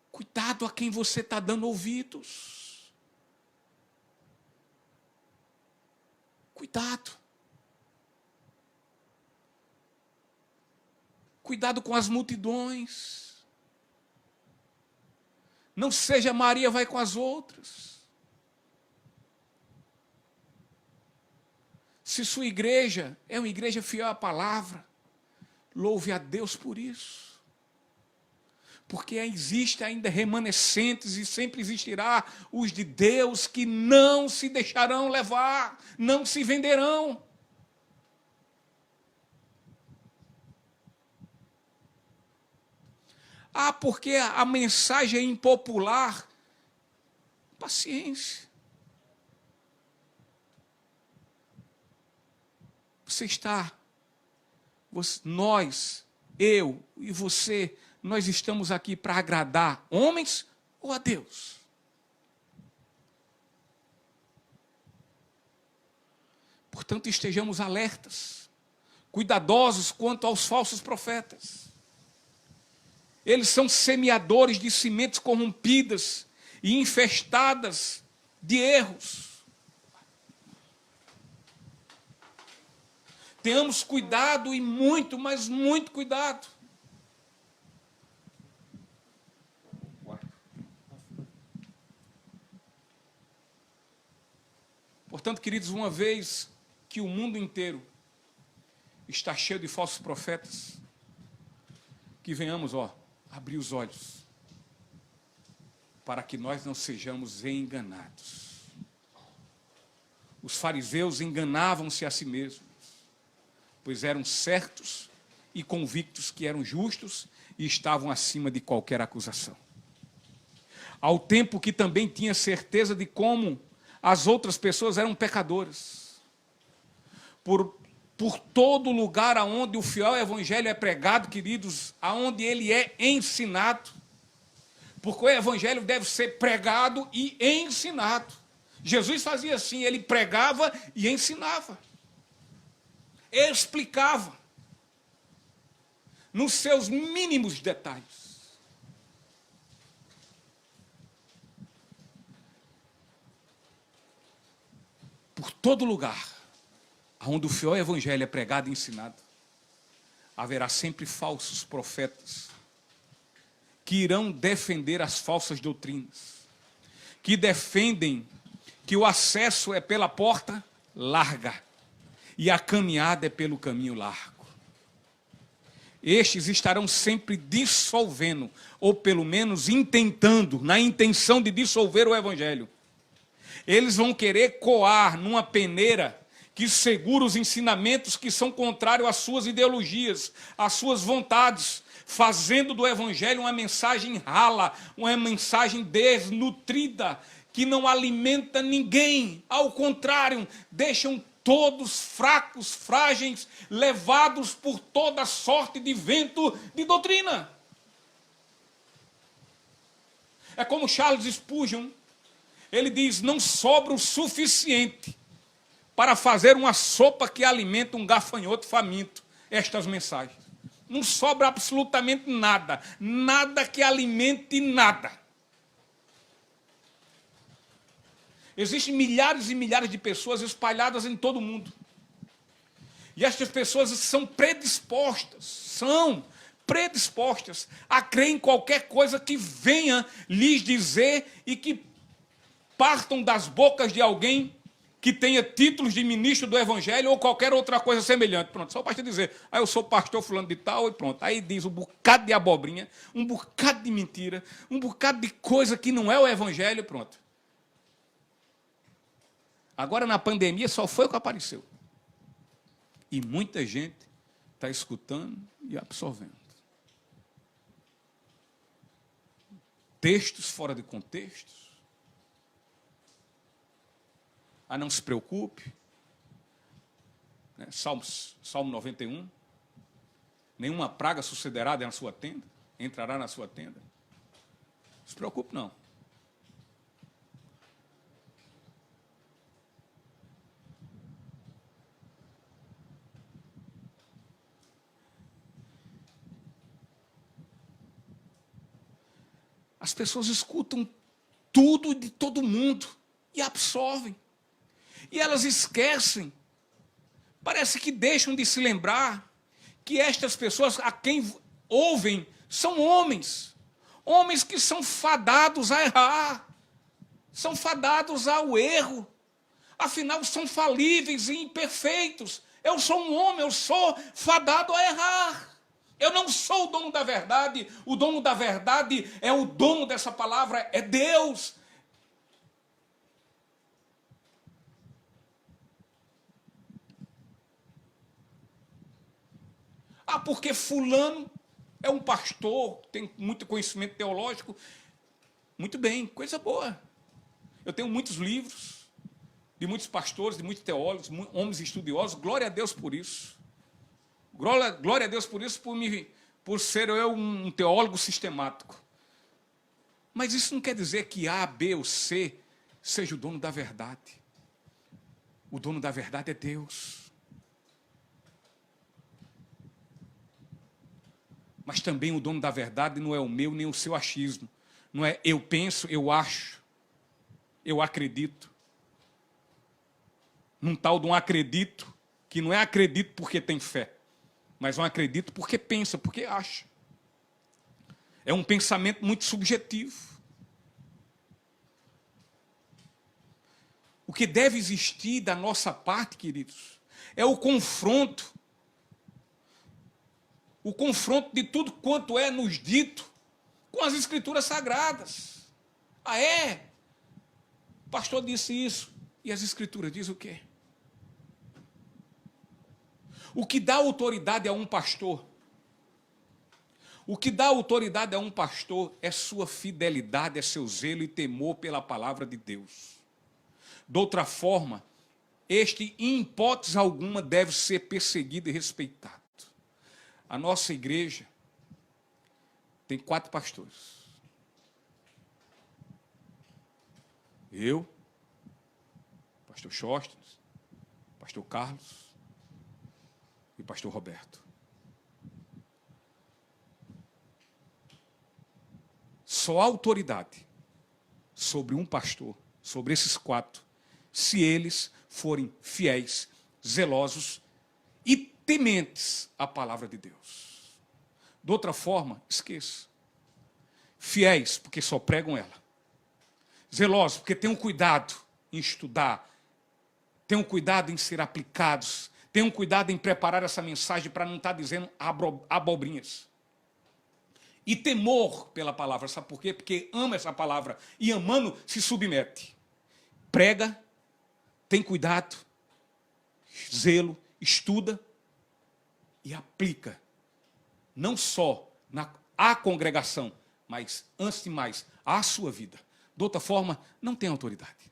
Cuidado a quem você está dando ouvidos. Cuidado. Cuidado com as multidões. Não seja Maria vai com as outras. Se sua igreja é uma igreja fiel à palavra, louve a Deus por isso. Porque existe ainda remanescentes e sempre existirá os de Deus que não se deixarão levar, não se venderão. Porque a mensagem é impopular, paciência. Você está, nós, eu e você, nós estamos aqui para agradar homens ou a Deus? Portanto, estejamos alertas, cuidadosos quanto aos falsos profetas. Eles são semeadores de sementes corrompidas e infestadas de erros. Tenhamos cuidado e muito, mas muito cuidado. Portanto, queridos, uma vez que o mundo inteiro está cheio de falsos profetas, que venhamos, abrir os olhos, para que nós não sejamos enganados. Os fariseus enganavam-se a si mesmos, pois eram certos e convictos que eram justos e estavam acima de qualquer acusação. Ao tempo que também tinha certeza de como as outras pessoas eram pecadoras. Por todo lugar aonde o fiel evangelho é pregado, queridos, aonde ele é ensinado, porque o evangelho deve ser pregado e ensinado. Jesus fazia assim, ele pregava e ensinava. Explicava, nos seus mínimos detalhes. Por todo lugar, onde o fiel evangelho é pregado e ensinado, haverá sempre falsos profetas, que irão defender as falsas doutrinas, que defendem que o acesso é pela porta larga, e a caminhada é pelo caminho largo. Estes estarão sempre dissolvendo, ou pelo menos intentando, na intenção de dissolver o evangelho. Eles vão querer coar numa peneira que segura os ensinamentos que são contrários às suas ideologias, às suas vontades, fazendo do evangelho uma mensagem rala, uma mensagem desnutrida, que não alimenta ninguém. Ao contrário, deixam todos fracos, frágeis, levados por toda sorte de vento de doutrina. É como Charles Spurgeon, ele diz, não sobra o suficiente para fazer uma sopa que alimenta um gafanhoto faminto, estas mensagens. Não sobra absolutamente nada, nada que alimente nada. Existem milhares e milhares de pessoas espalhadas em todo o mundo. E estas pessoas são predispostas a crer em qualquer coisa que venha lhes dizer e que partam das bocas de alguém que tenha títulos de ministro do evangelho ou qualquer outra coisa semelhante. Pronto, só basta dizer, eu sou pastor fulano de tal, e pronto. Aí diz um bocado de abobrinha, um bocado de mentira, um bocado de coisa que não é o evangelho, pronto. Agora, na pandemia, só foi o que apareceu. E muita gente está escutando e absorvendo. Textos fora de contextos. Não se preocupe. Salmo 91. Nenhuma praga sucederá na sua tenda, entrará na sua tenda. Não se preocupe, não. As pessoas escutam tudo de todo mundo e absorvem. E elas esquecem, parece que deixam de se lembrar que estas pessoas a quem ouvem são homens. Homens que são fadados a errar, são fadados ao erro. Afinal, são falíveis e imperfeitos. Eu sou um homem, eu sou fadado a errar. Eu não sou o dono da verdade, o dono da verdade é o dono dessa palavra, é Deus. Porque fulano é um pastor, tem muito conhecimento teológico. Muito bem, coisa boa. Eu tenho muitos livros de muitos pastores, de muitos teólogos, homens estudiosos. Glória a Deus por isso. Glória a Deus por isso, por ser eu um teólogo sistemático. Mas isso não quer dizer que A, B ou C seja o dono da verdade. O dono da verdade é Deus. Mas também o dono da verdade não é o meu nem o seu achismo. Não é eu penso, eu acho, eu acredito. Num tal de um acredito, que não é acredito porque tem fé, mas um acredito porque pensa, porque acha. É um pensamento muito subjetivo. O que deve existir da nossa parte, queridos, é o confronto. O confronto de tudo quanto é nos dito com as Escrituras Sagradas. Ah, é? O pastor disse isso. E as Escrituras dizem o quê? O que dá autoridade a um pastor? O que dá autoridade a um pastor é sua fidelidade, é seu zelo e temor pela palavra de Deus. De outra forma, este, em hipótese alguma, deve ser perseguido e respeitado. A nossa igreja tem 4 pastores. Eu, pastor Sóstenes, pastor Carlos e pastor Roberto. Só há autoridade sobre um pastor, sobre esses 4, se eles forem fiéis, zelosos e tementes à palavra de Deus. De outra forma, esqueça. Fiéis, porque só pregam ela. Zelosos, porque tenham cuidado em estudar, tenham cuidado em ser aplicados, tenham cuidado em preparar essa mensagem para não estar dizendo abobrinhas. E temor pela palavra, sabe por quê? Porque ama essa palavra e amando se submete. Prega, tem cuidado, zelo, estuda e aplica. Não só à congregação, mas, antes de mais, à sua vida. De outra forma, não tem autoridade.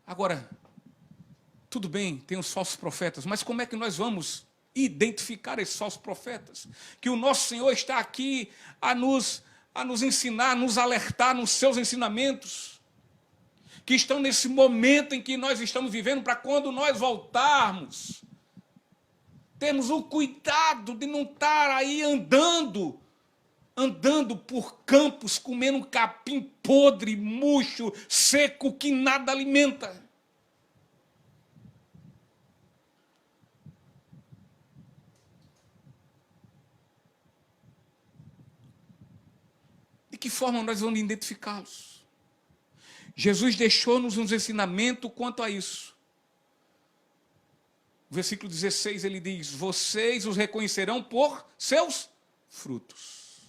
Agora, tudo bem, tem os falsos profetas, mas como é que nós vamos identificar esses falsos profetas? Que o nosso Senhor está aqui a nos ensinar, a nos alertar nos seus ensinamentos, que estão nesse momento em que nós estamos vivendo, para quando nós voltarmos, termos o cuidado de não estar aí andando por campos, comendo um capim podre, murcho, seco, que nada alimenta. De que forma nós vamos identificá-los? Jesus deixou-nos um ensinamento quanto a isso. O versículo 16, ele diz: vocês os reconhecerão por seus frutos.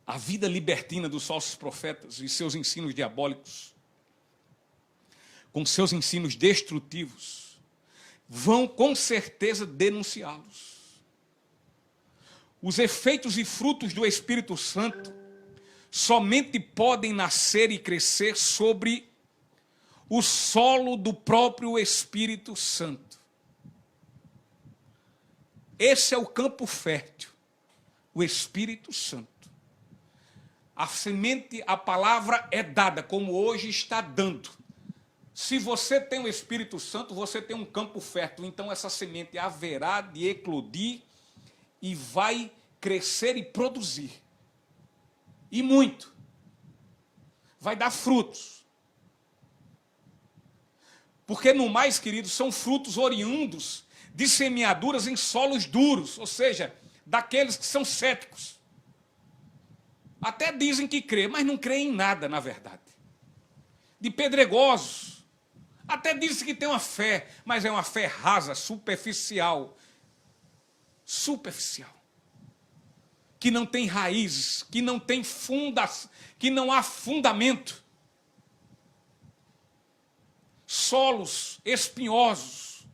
A vida libertina dos falsos profetas e seus ensinos diabólicos, com seus ensinos destrutivos, vão com certeza denunciá-los. Os efeitos e frutos do Espírito Santo somente podem nascer e crescer sobre o solo do próprio Espírito Santo. Esse é o campo fértil, o Espírito Santo. A semente, a palavra é dada, como hoje está dando. Se você tem o Espírito Santo, você tem um campo fértil, então essa semente haverá de eclodir e vai crescer e produzir. E muito. Vai dar frutos. Porque, no mais, queridos, são frutos oriundos de semeaduras em solos duros, ou seja, daqueles que são céticos. Até dizem que crê, mas não creem em nada, na verdade. De pedregosos. Até dizem que tem uma fé, mas é uma fé rasa, superficial. Superficial. Que não tem raízes, que não tem que não há fundamento. Solos espinhosos.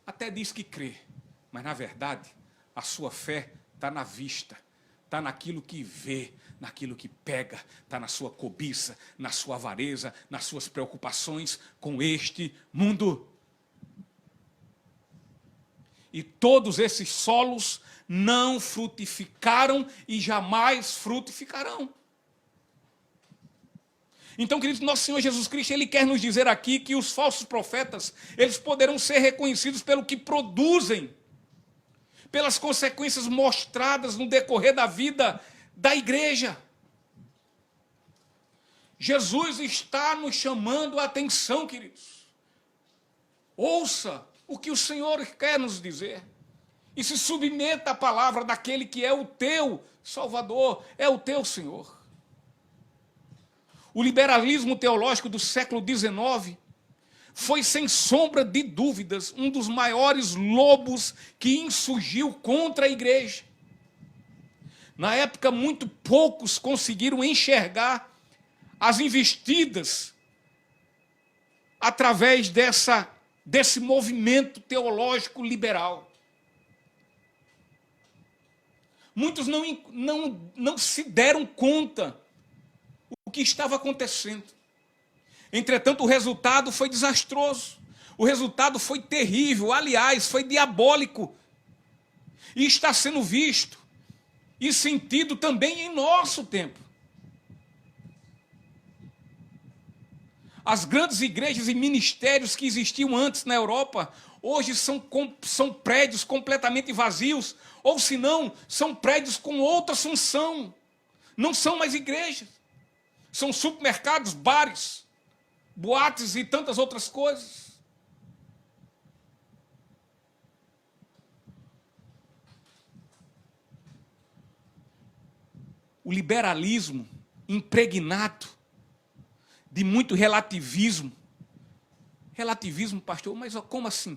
até diz que crê, mas na verdade a sua fé está na vista, está naquilo que vê, naquilo que pega, está na sua cobiça, na sua avareza, nas suas preocupações com este mundo. E todos esses solos não frutificaram e jamais frutificarão. Então, queridos, nosso Senhor Jesus Cristo, Ele quer nos dizer aqui que os falsos profetas, eles poderão ser reconhecidos pelo que produzem, pelas consequências mostradas no decorrer da vida da igreja. Jesus está nos chamando a atenção, queridos. Ouça o que o Senhor quer nos dizer e se submeta à palavra daquele que é o teu Salvador, é o teu Senhor. O liberalismo teológico do século XIX foi, sem sombra de dúvidas, um dos maiores lobos que insurgiu contra a igreja. Na época, muito poucos conseguiram enxergar as investidas através desse movimento teológico liberal. Muitos não se deram conta o que estava acontecendo. Entretanto, o resultado foi desastroso. O resultado foi terrível, aliás, foi diabólico. E está sendo visto e sentido também em nosso tempo. As grandes igrejas e ministérios que existiam antes na Europa, hoje são prédios completamente vazios, ou se não, são prédios com outra função. Não são mais igrejas. São supermercados, bares, boates e tantas outras coisas. O liberalismo impregnado de muito relativismo. Relativismo, pastor, mas como assim?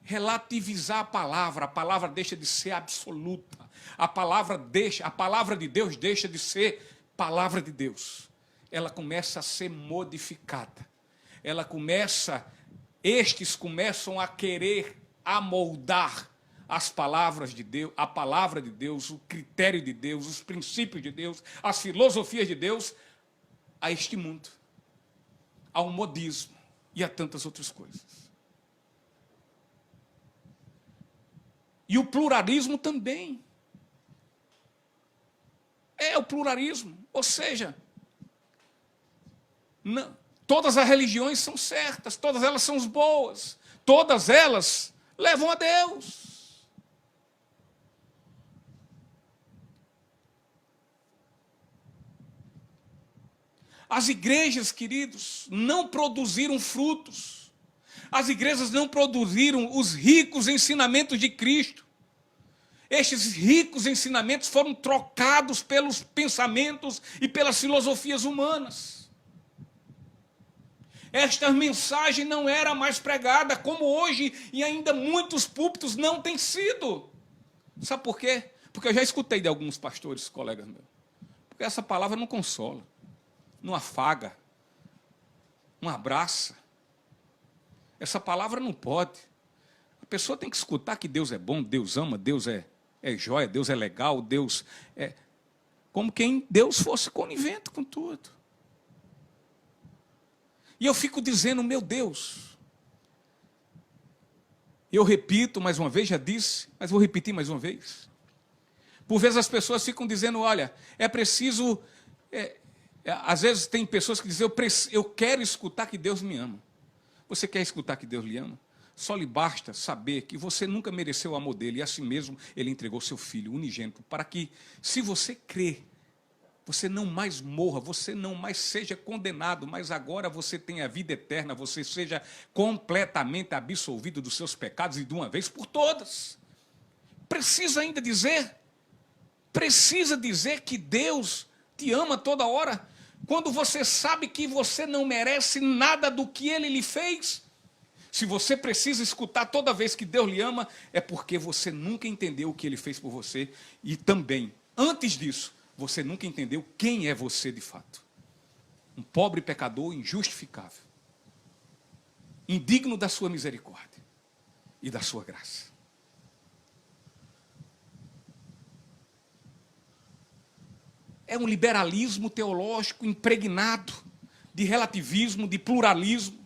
Relativizar a palavra deixa de ser absoluta. A palavra de Deus deixa de ser palavra de Deus. Ela começa a ser modificada. Estes começam a querer amoldar as palavras de Deus, a palavra de Deus, o critério de Deus, os princípios de Deus, as filosofias de Deus a este mundo, ao modismo e a tantas outras coisas. E o pluralismo também. O pluralismo, ou seja, não, todas as religiões são certas, todas elas são boas, todas elas levam a Deus. As igrejas, queridos, não produziram frutos. As igrejas não produziram os ricos ensinamentos de Cristo. Estes ricos ensinamentos foram trocados pelos pensamentos e pelas filosofias humanas. Esta mensagem não era mais pregada, como hoje, e ainda muitos púlpitos não têm sido. Sabe por quê? Porque eu já escutei de alguns pastores, colegas meus. Porque essa palavra não consola, não afaga, não abraça. Essa palavra não pode. A pessoa tem que escutar que Deus é bom, Deus ama, Deus é joia, Deus é legal, Deus é... Como quem Deus fosse conivente com tudo. E eu fico dizendo, meu Deus. Eu repito mais uma vez, já disse, mas vou repetir mais uma vez. Por vezes as pessoas ficam dizendo, olha, é preciso... às vezes tem pessoas que dizem, eu quero escutar que Deus me ama. Você quer escutar que Deus lhe ama? Só lhe basta saber que você nunca mereceu o amor dele, e assim mesmo ele entregou seu Filho unigênito, para que, se você crer, você não mais morra, você não mais seja condenado, mas agora você tenha a vida eterna, você seja completamente absolvido dos seus pecados e de uma vez por todas. Precisa dizer que Deus te ama toda hora, quando você sabe que você não merece nada do que Ele lhe fez. Se você precisa escutar toda vez que Deus lhe ama, é porque você nunca entendeu o que Ele fez por você, e também, antes disso, você nunca entendeu quem é você de fato. Um pobre pecador injustificável, indigno da sua misericórdia. e da sua graça. É um liberalismo teológico impregnado de relativismo, de pluralismo,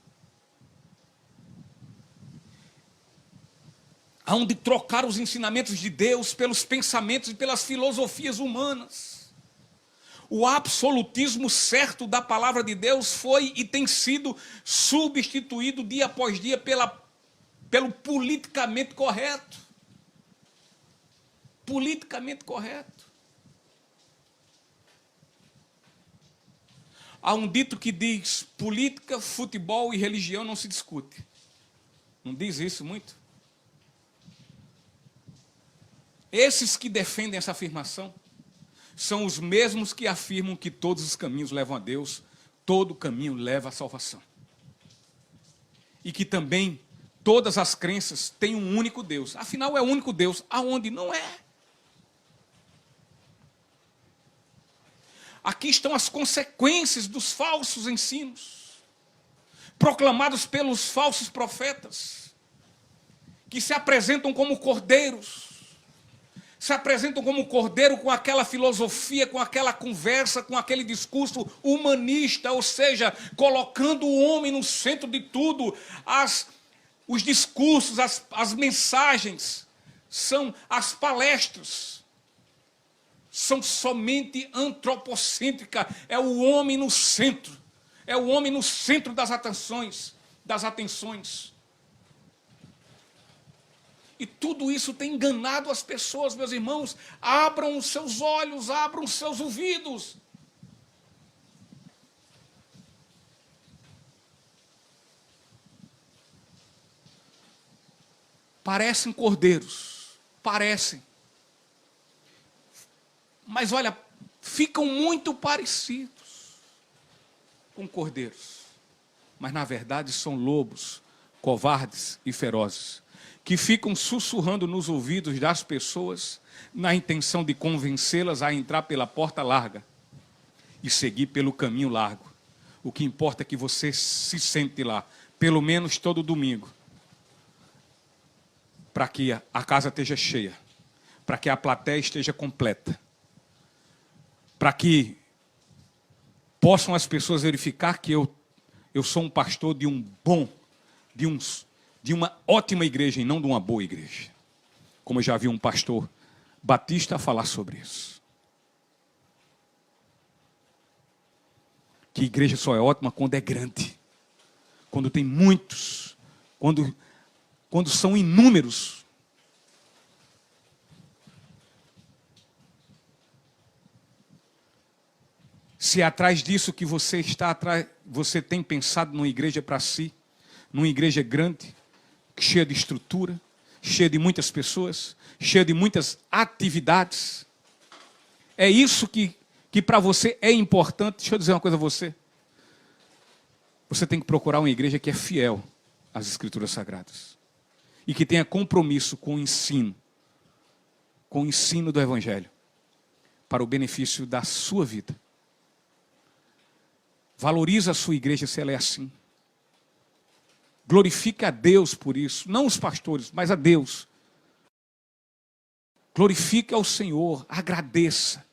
onde trocar os ensinamentos de Deus pelos pensamentos e pelas filosofias humanas. O absolutismo certo da palavra de Deus foi e tem sido substituído dia após dia pelo politicamente correto. Politicamente correto. Há um dito que diz: política, futebol e religião não se discute. Não diz isso muito? Esses que defendem essa afirmação são os mesmos que afirmam que todos os caminhos levam a Deus, todo caminho leva à salvação. E que também todas as crenças têm um único Deus. Afinal, é o único Deus, aonde não é. Aqui estão as consequências dos falsos ensinos, proclamados pelos falsos profetas, que se apresentam como cordeiros, se apresentam como cordeiro com aquela filosofia, com aquela conversa, com aquele discurso humanista, ou seja, colocando o homem no centro de tudo. Os discursos, as mensagens, são as palestras, são somente antropocêntricas. É o homem no centro, é o homem no centro das atenções, E tudo isso tem enganado as pessoas, meus irmãos. Abram os seus olhos, abram os seus ouvidos. Parecem cordeiros, parecem. Mas olha, ficam muito parecidos com cordeiros. Mas na verdade são lobos, covardes e ferozes, que ficam sussurrando nos ouvidos das pessoas na intenção de convencê-las a entrar pela porta larga e seguir pelo caminho largo. O que importa é que você se sente lá, pelo menos todo domingo, para que a casa esteja cheia, para que a plateia esteja completa, para que possam as pessoas verificar que eu sou um pastor de de uma ótima igreja e não de uma boa igreja. Como eu já vi um pastor batista falar sobre isso. Que igreja só é ótima quando é grande, quando tem muitos, quando são inúmeros. Se é atrás disso que você está atrás, você tem pensado numa igreja para si, numa igreja grande, cheia de estrutura, cheia de muitas pessoas, cheia de muitas atividades. É isso que para você é importante. Deixa eu dizer uma coisa a você. Você tem que procurar uma igreja que é fiel às Escrituras Sagradas e que tenha compromisso com o ensino do Evangelho, para o benefício da sua vida. Valorize a sua igreja se ela é assim. Glorifique a Deus por isso, não os pastores, mas a Deus. Glorifique ao Senhor, agradeça,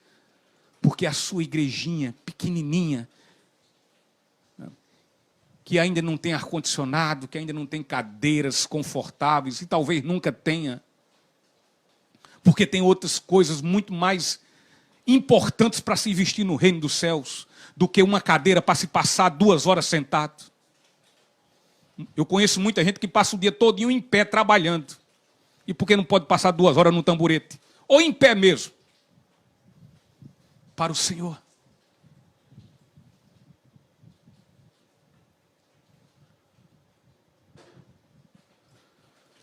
porque a sua igrejinha pequenininha, que ainda não tem ar-condicionado, que ainda não tem cadeiras confortáveis, e talvez nunca tenha, porque tem outras coisas muito mais importantes para se investir no reino dos céus, do que uma cadeira para se passar 2 horas sentado. Eu conheço muita gente que passa o dia todinho em pé trabalhando. E por que não pode passar 2 horas no tamborete? Ou em pé mesmo. Para o Senhor.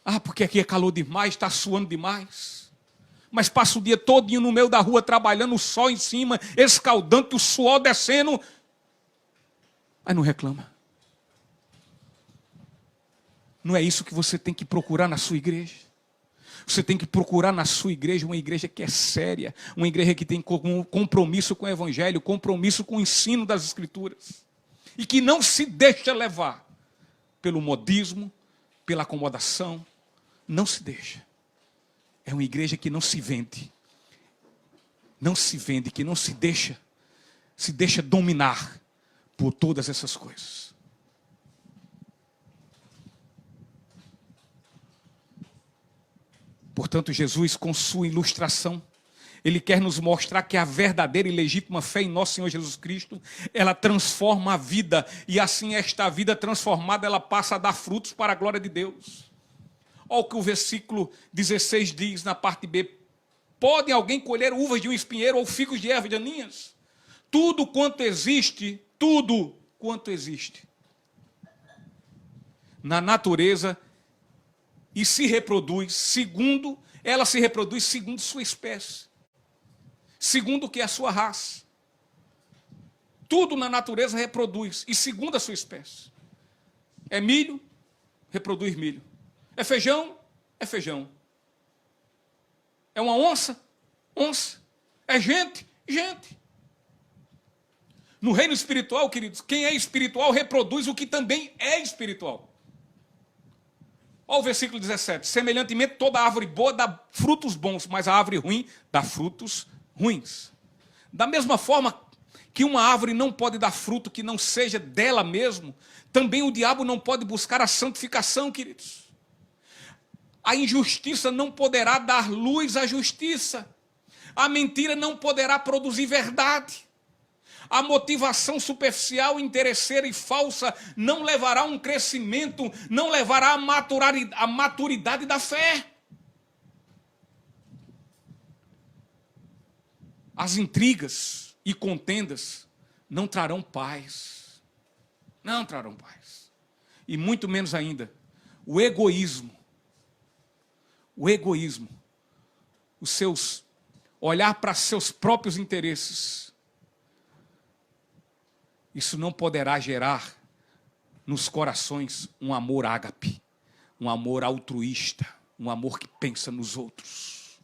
Ah, porque aqui é calor demais, está suando demais. Mas passa o dia todinho no meio da rua trabalhando, o sol em cima, escaldante, o suor descendo. Aí não reclama. Não é isso que você tem que procurar na sua igreja. Você tem que procurar na sua igreja uma igreja que é séria, uma igreja que tem compromisso com o Evangelho, compromisso com o ensino das Escrituras. E que não se deixa levar pelo modismo, pela acomodação, não se deixa. É uma igreja que não se vende. Não se vende, que não se deixa dominar por todas essas coisas. Portanto, Jesus, com sua ilustração, Ele quer nos mostrar que a verdadeira e legítima fé em nosso Senhor Jesus Cristo, ela transforma a vida, e assim esta vida transformada, ela passa a dar frutos para a glória de Deus. Olha o que o versículo 16 diz na parte B. Pode alguém colher uvas de um espinheiro ou figos de erva de aninhas? Tudo quanto existe na natureza e ela se reproduz segundo sua espécie, segundo o que é a sua raça. Tudo na natureza reproduz, e segundo a sua espécie. É milho, reproduz milho. É feijão, é feijão. É uma onça, onça. É gente, gente. No reino espiritual, queridos, quem é espiritual reproduz o que também é espiritual. Olha o versículo 17. Semelhantemente, toda árvore boa dá frutos bons, mas a árvore ruim dá frutos ruins. Da mesma forma que uma árvore não pode dar fruto que não seja dela mesmo, também o diabo não pode buscar a santificação, queridos. A injustiça não poderá dar luz à justiça. A mentira não poderá produzir verdade. A motivação superficial, interesseira e falsa não levará a um crescimento, não levará a maturidade da fé. As intrigas e contendas não trarão paz. Não trarão paz. E muito menos ainda, o egoísmo, olhar para seus próprios interesses, isso não poderá gerar nos corações um amor ágape, um amor altruísta, um amor que pensa nos outros.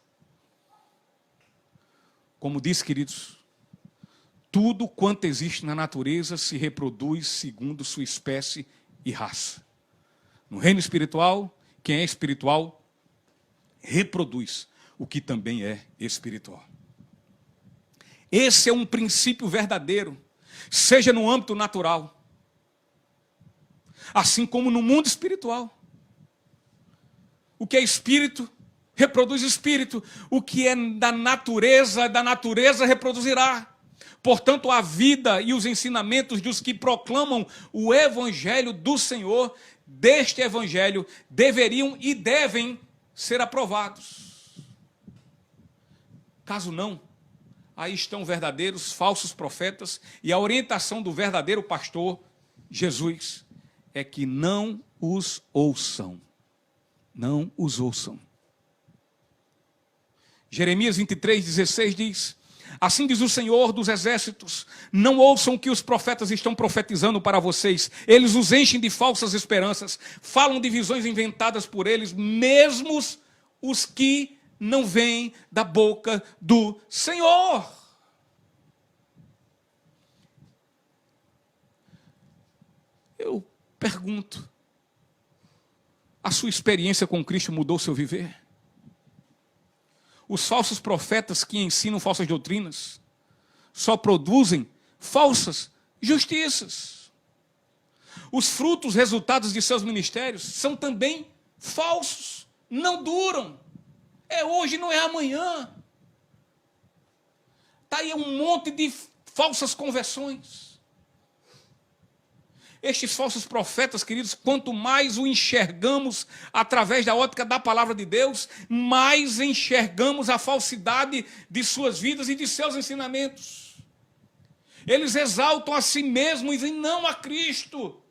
Como disse, queridos, tudo quanto existe na natureza se reproduz segundo sua espécie e raça. No reino espiritual, quem é espiritual reproduz o que também é espiritual. Esse é um princípio verdadeiro, seja no âmbito natural, assim como no mundo espiritual. O que é espírito, reproduz espírito. O que é da natureza reproduzirá. Portanto, a vida e os ensinamentos dos que proclamam o evangelho do Senhor, deste evangelho, deveriam e devem ser aprovados. Caso não, aí estão verdadeiros falsos profetas, e a orientação do verdadeiro pastor, Jesus, é que não os ouçam. Não os ouçam. Jeremias 23:16 diz: assim diz o Senhor dos exércitos, não ouçam o que os profetas estão profetizando para vocês. Eles os enchem de falsas esperanças, falam de visões inventadas por eles, mesmos os que não vêm da boca do Senhor. Eu pergunto, a sua experiência com Cristo mudou o seu viver? Os falsos profetas que ensinam falsas doutrinas só produzem falsas justiças. Os frutos, resultados de seus ministérios são também falsos, não duram. É hoje, não é amanhã. Está aí um monte de falsas conversões. Estes falsos profetas, queridos, quanto mais o enxergamos através da ótica da palavra de Deus, mais enxergamos a falsidade de suas vidas e de seus ensinamentos. Eles exaltam a si mesmos e não a Cristo.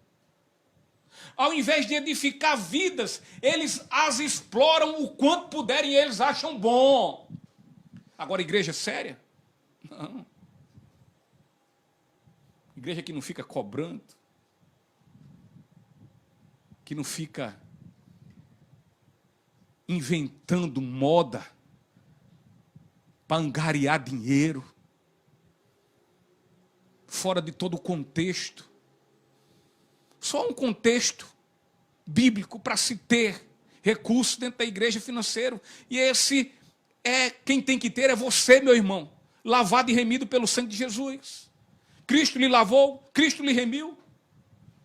Ao invés de edificar vidas, eles as exploram o quanto puderem e eles acham bom. Agora, igreja séria? Não. Igreja que não fica cobrando, que não fica inventando moda para angariar dinheiro, fora de todo o contexto. Só um contexto bíblico para se ter recurso dentro da igreja financeiro. E esse quem tem que ter é você, meu irmão, lavado e remido pelo sangue de Jesus. Cristo lhe lavou, Cristo lhe remiu.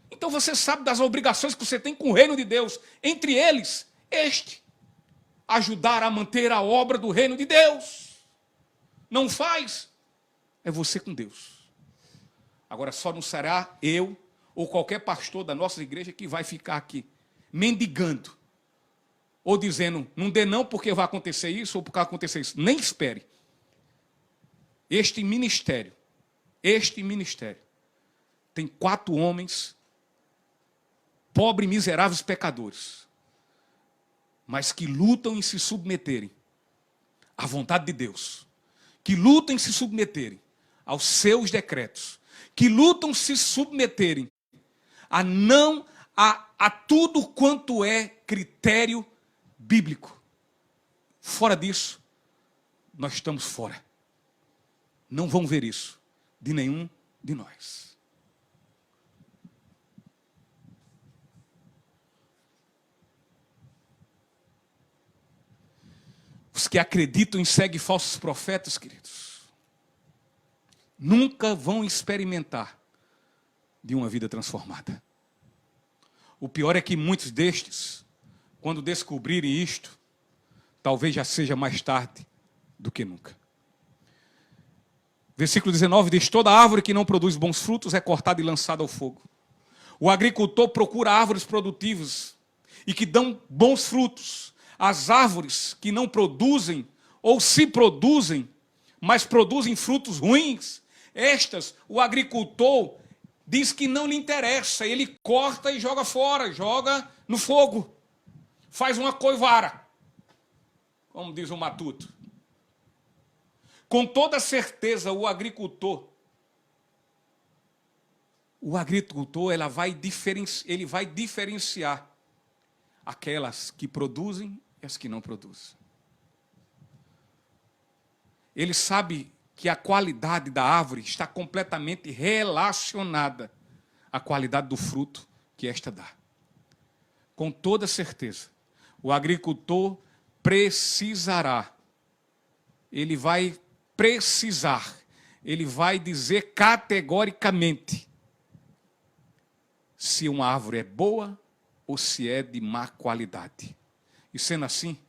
Então você sabe das obrigações que você tem com o reino de Deus. Entre eles, ajudar a manter a obra do reino de Deus. Não faz, é você com Deus. Agora só não será eu ou qualquer pastor da nossa igreja que vai ficar aqui mendigando. Ou dizendo, não dê não porque vai acontecer isso ou porque vai acontecer isso. Nem espere. Este ministério tem 4 homens, pobres, miseráveis pecadores, mas que lutam em se submeterem à vontade de Deus, que lutam em se submeterem aos seus decretos, que lutam em se submeterem a tudo quanto é critério bíblico. Fora disso, nós estamos fora. Não vão ver isso de nenhum de nós. Os que acreditam em seguir falsos profetas, queridos, nunca vão experimentar de uma vida transformada. O pior é que muitos destes, quando descobrirem isto, talvez já seja mais tarde do que nunca. Versículo 19 diz, toda árvore que não produz bons frutos é cortada e lançada ao fogo. O agricultor procura árvores produtivas e que dão bons frutos. As árvores que não produzem, ou se produzem, mas produzem frutos ruins, estas, o agricultor diz que não lhe interessa, ele corta e joga fora, joga no fogo, faz uma coivara, como diz o Matuto. Com toda certeza, o agricultor ele vai diferenciar aquelas que produzem e as que não produzem. Ele sabe que a qualidade da árvore está completamente relacionada à qualidade do fruto que esta dá. Com toda certeza, o agricultor precisará, ele vai precisar, ele vai dizer categoricamente se uma árvore é boa ou se é de má qualidade. E sendo assim,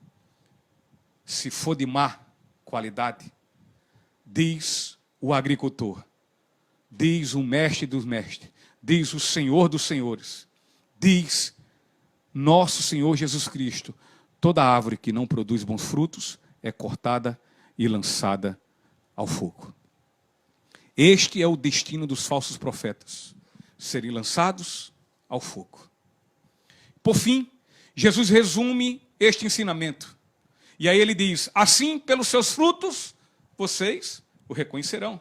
se for de má qualidade, diz o agricultor, diz o mestre dos mestres, diz o Senhor dos senhores, diz nosso Senhor Jesus Cristo, toda árvore que não produz bons frutos é cortada e lançada ao fogo. Este é o destino dos falsos profetas, serem lançados ao fogo. Por fim, Jesus resume este ensinamento. E aí ele diz, assim pelos seus frutos, vocês o reconhecerão.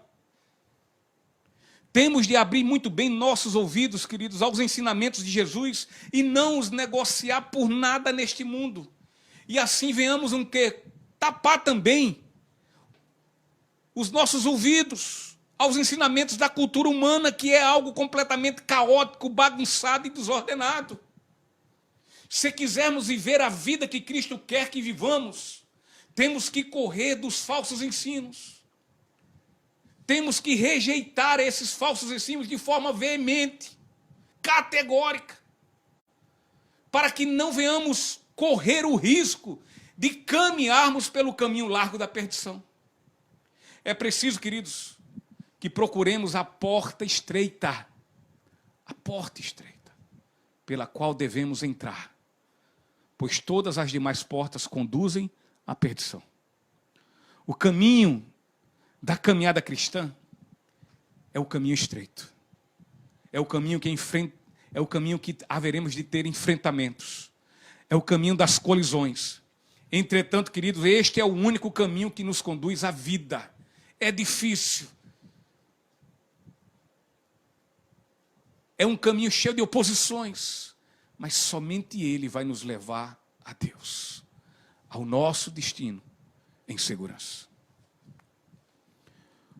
Temos de abrir muito bem nossos ouvidos, queridos, aos ensinamentos de Jesus e não os negociar por nada neste mundo. E assim venhamos tapar também os nossos ouvidos aos ensinamentos da cultura humana, que é algo completamente caótico, bagunçado e desordenado. Se quisermos viver a vida que Cristo quer que vivamos, temos que correr dos falsos ensinos. Temos que rejeitar esses falsos ensinos de forma veemente, categórica, para que não venhamos correr o risco de caminharmos pelo caminho largo da perdição. É preciso, queridos, que procuremos a porta estreita, pela qual devemos entrar, pois todas as demais portas conduzem à perdição. O caminho da caminhada cristã é o caminho estreito. É o caminho que haveremos de ter enfrentamentos. É o caminho das colisões. Entretanto, queridos, este é o único caminho que nos conduz à vida. É difícil. É um caminho cheio de oposições, mas somente ele vai nos levar a Deus, ao nosso destino em segurança.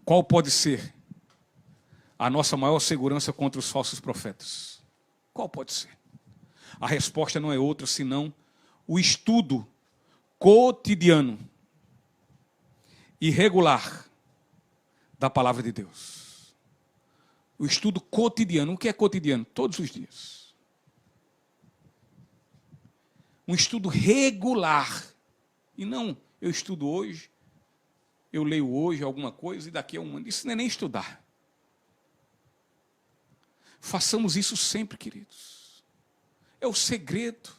Qual pode ser a nossa maior segurança contra os falsos profetas? Qual pode ser? A resposta não é outra senão o estudo cotidiano e regular da palavra de Deus. O estudo cotidiano. O que é cotidiano? Todos os dias. Um estudo regular. E não, eu estudo hoje, eu leio hoje alguma coisa e daqui a um ano. Isso não é nem estudar. Façamos isso sempre, queridos. É o segredo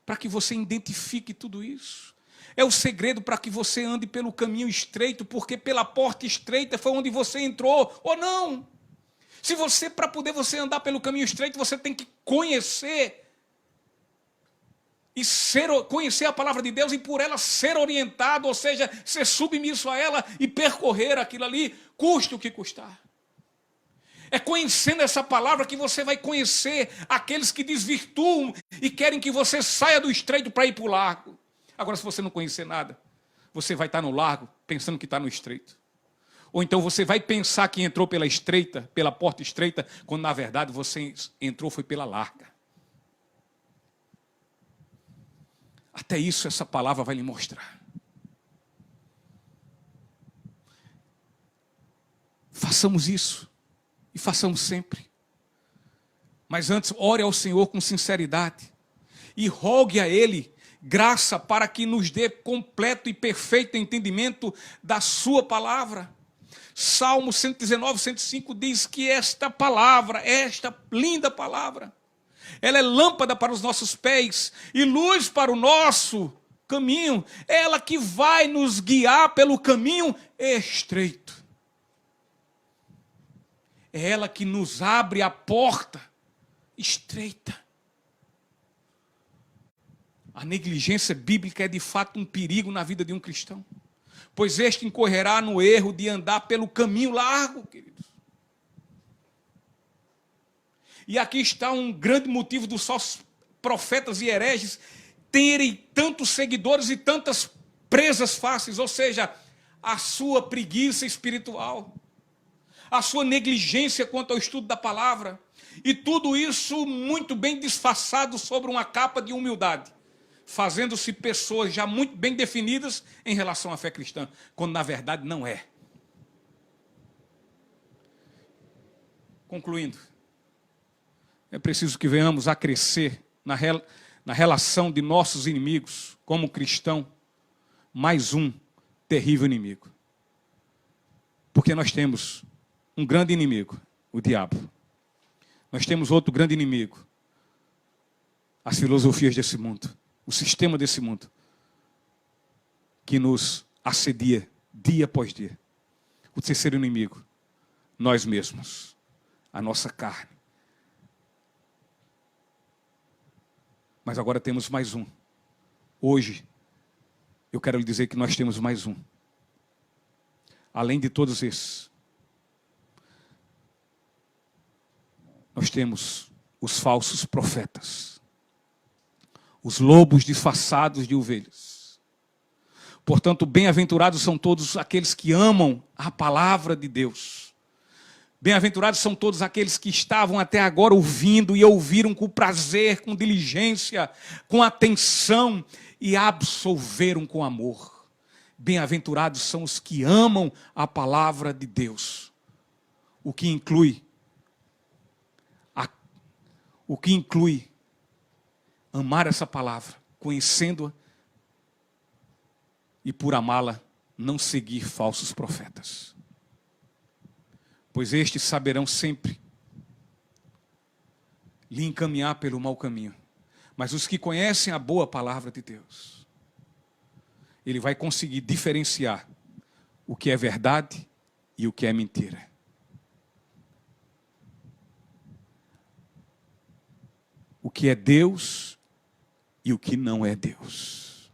para que você identifique tudo isso. É o segredo para que você ande pelo caminho estreito, porque pela porta estreita foi onde você entrou, ou não. Se você, para poder você andar pelo caminho estreito, você tem que conhecer conhecer a palavra de Deus e por ela ser orientado, ou seja, ser submisso a ela e percorrer aquilo ali, custe o que custar. É conhecendo essa palavra que você vai conhecer aqueles que desvirtuam e querem que você saia do estreito para ir para o largo. Agora, se você não conhecer nada, você vai estar no largo pensando que está no estreito. Ou então você vai pensar que entrou pela estreita, pela porta estreita, quando na verdade você entrou foi pela larga. Até isso essa palavra vai lhe mostrar. Façamos isso. E façamos sempre. Mas antes, ore ao Senhor com sinceridade. E rogue a Ele graça para que nos dê completo e perfeito entendimento da sua palavra. Salmo 119, 105 diz que esta palavra, esta linda palavra, ela é lâmpada para os nossos pés e luz para o nosso caminho. Ela que vai nos guiar pelo caminho estreito. É ela que nos abre a porta estreita. A negligência bíblica é de fato um perigo na vida de um cristão, pois este incorrerá no erro de andar pelo caminho largo, queridos. E aqui está um grande motivo dos falsos profetas e hereges terem tantos seguidores e tantas presas fáceis, ou seja, a sua preguiça espiritual, a sua negligência quanto ao estudo da palavra, e tudo isso muito bem disfarçado sobre uma capa de humildade, fazendo-se pessoas já muito bem definidas em relação à fé cristã, quando na verdade não é. Concluindo, é preciso que venhamos a crescer na relação de nossos inimigos, como cristão, mais um terrível inimigo. Porque nós temos um grande inimigo, o diabo. Nós temos outro grande inimigo, as filosofias desse mundo, o sistema desse mundo, que nos assedia dia após dia. O terceiro inimigo, nós mesmos, a nossa carne. Mas agora temos mais um. Hoje, eu quero lhe dizer que nós temos mais um. Além de todos esses, nós temos os falsos profetas, os lobos disfarçados de ovelhas. Portanto, bem-aventurados são todos aqueles que amam a palavra de Deus. Bem-aventurados são todos aqueles que estavam até agora ouvindo e ouviram com prazer, com diligência, com atenção e absolveram com amor. Bem-aventurados são os que amam a palavra de Deus, o que inclui amar essa palavra, conhecendo-a e por amá-la não seguir falsos profetas. Pois estes saberão sempre lhe encaminhar pelo mau caminho. Mas os que conhecem a boa palavra de Deus, ele vai conseguir diferenciar o que é verdade e o que é mentira. O que é Deus e o que não é Deus.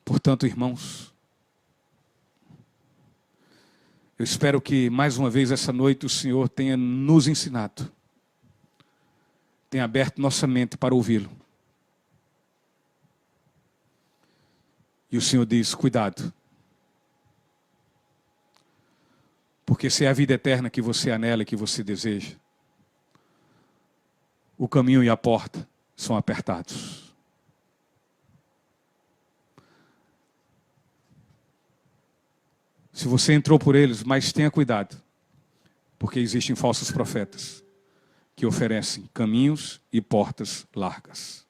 Portanto, irmãos, eu espero que mais uma vez essa noite o Senhor tenha nos ensinado, tenha aberto nossa mente para ouvi-lo. E o Senhor diz, cuidado. Porque se é a vida eterna que você anela e que você deseja, o caminho e a porta são apertados. Se você entrou por eles, mas tenha cuidado, porque existem falsos profetas que oferecem caminhos e portas largas.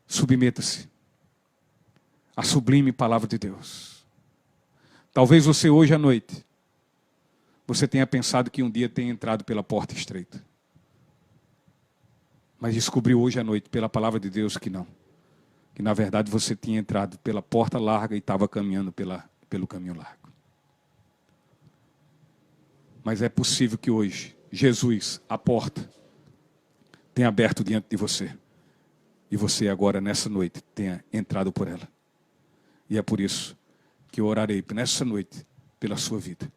Submeta-se à sublime palavra de Deus. Talvez você hoje à noite, você tenha pensado que um dia tenha entrado pela porta estreita. Mas descobriu hoje à noite, pela palavra de Deus, que não. Que na verdade você tinha entrado pela porta larga e estava caminhando pelo caminho largo. Mas é possível que hoje, Jesus, a porta, tenha aberto diante de você. E você agora, nessa noite, tenha entrado por ela. E é por isso que eu orarei nessa noite pela sua vida.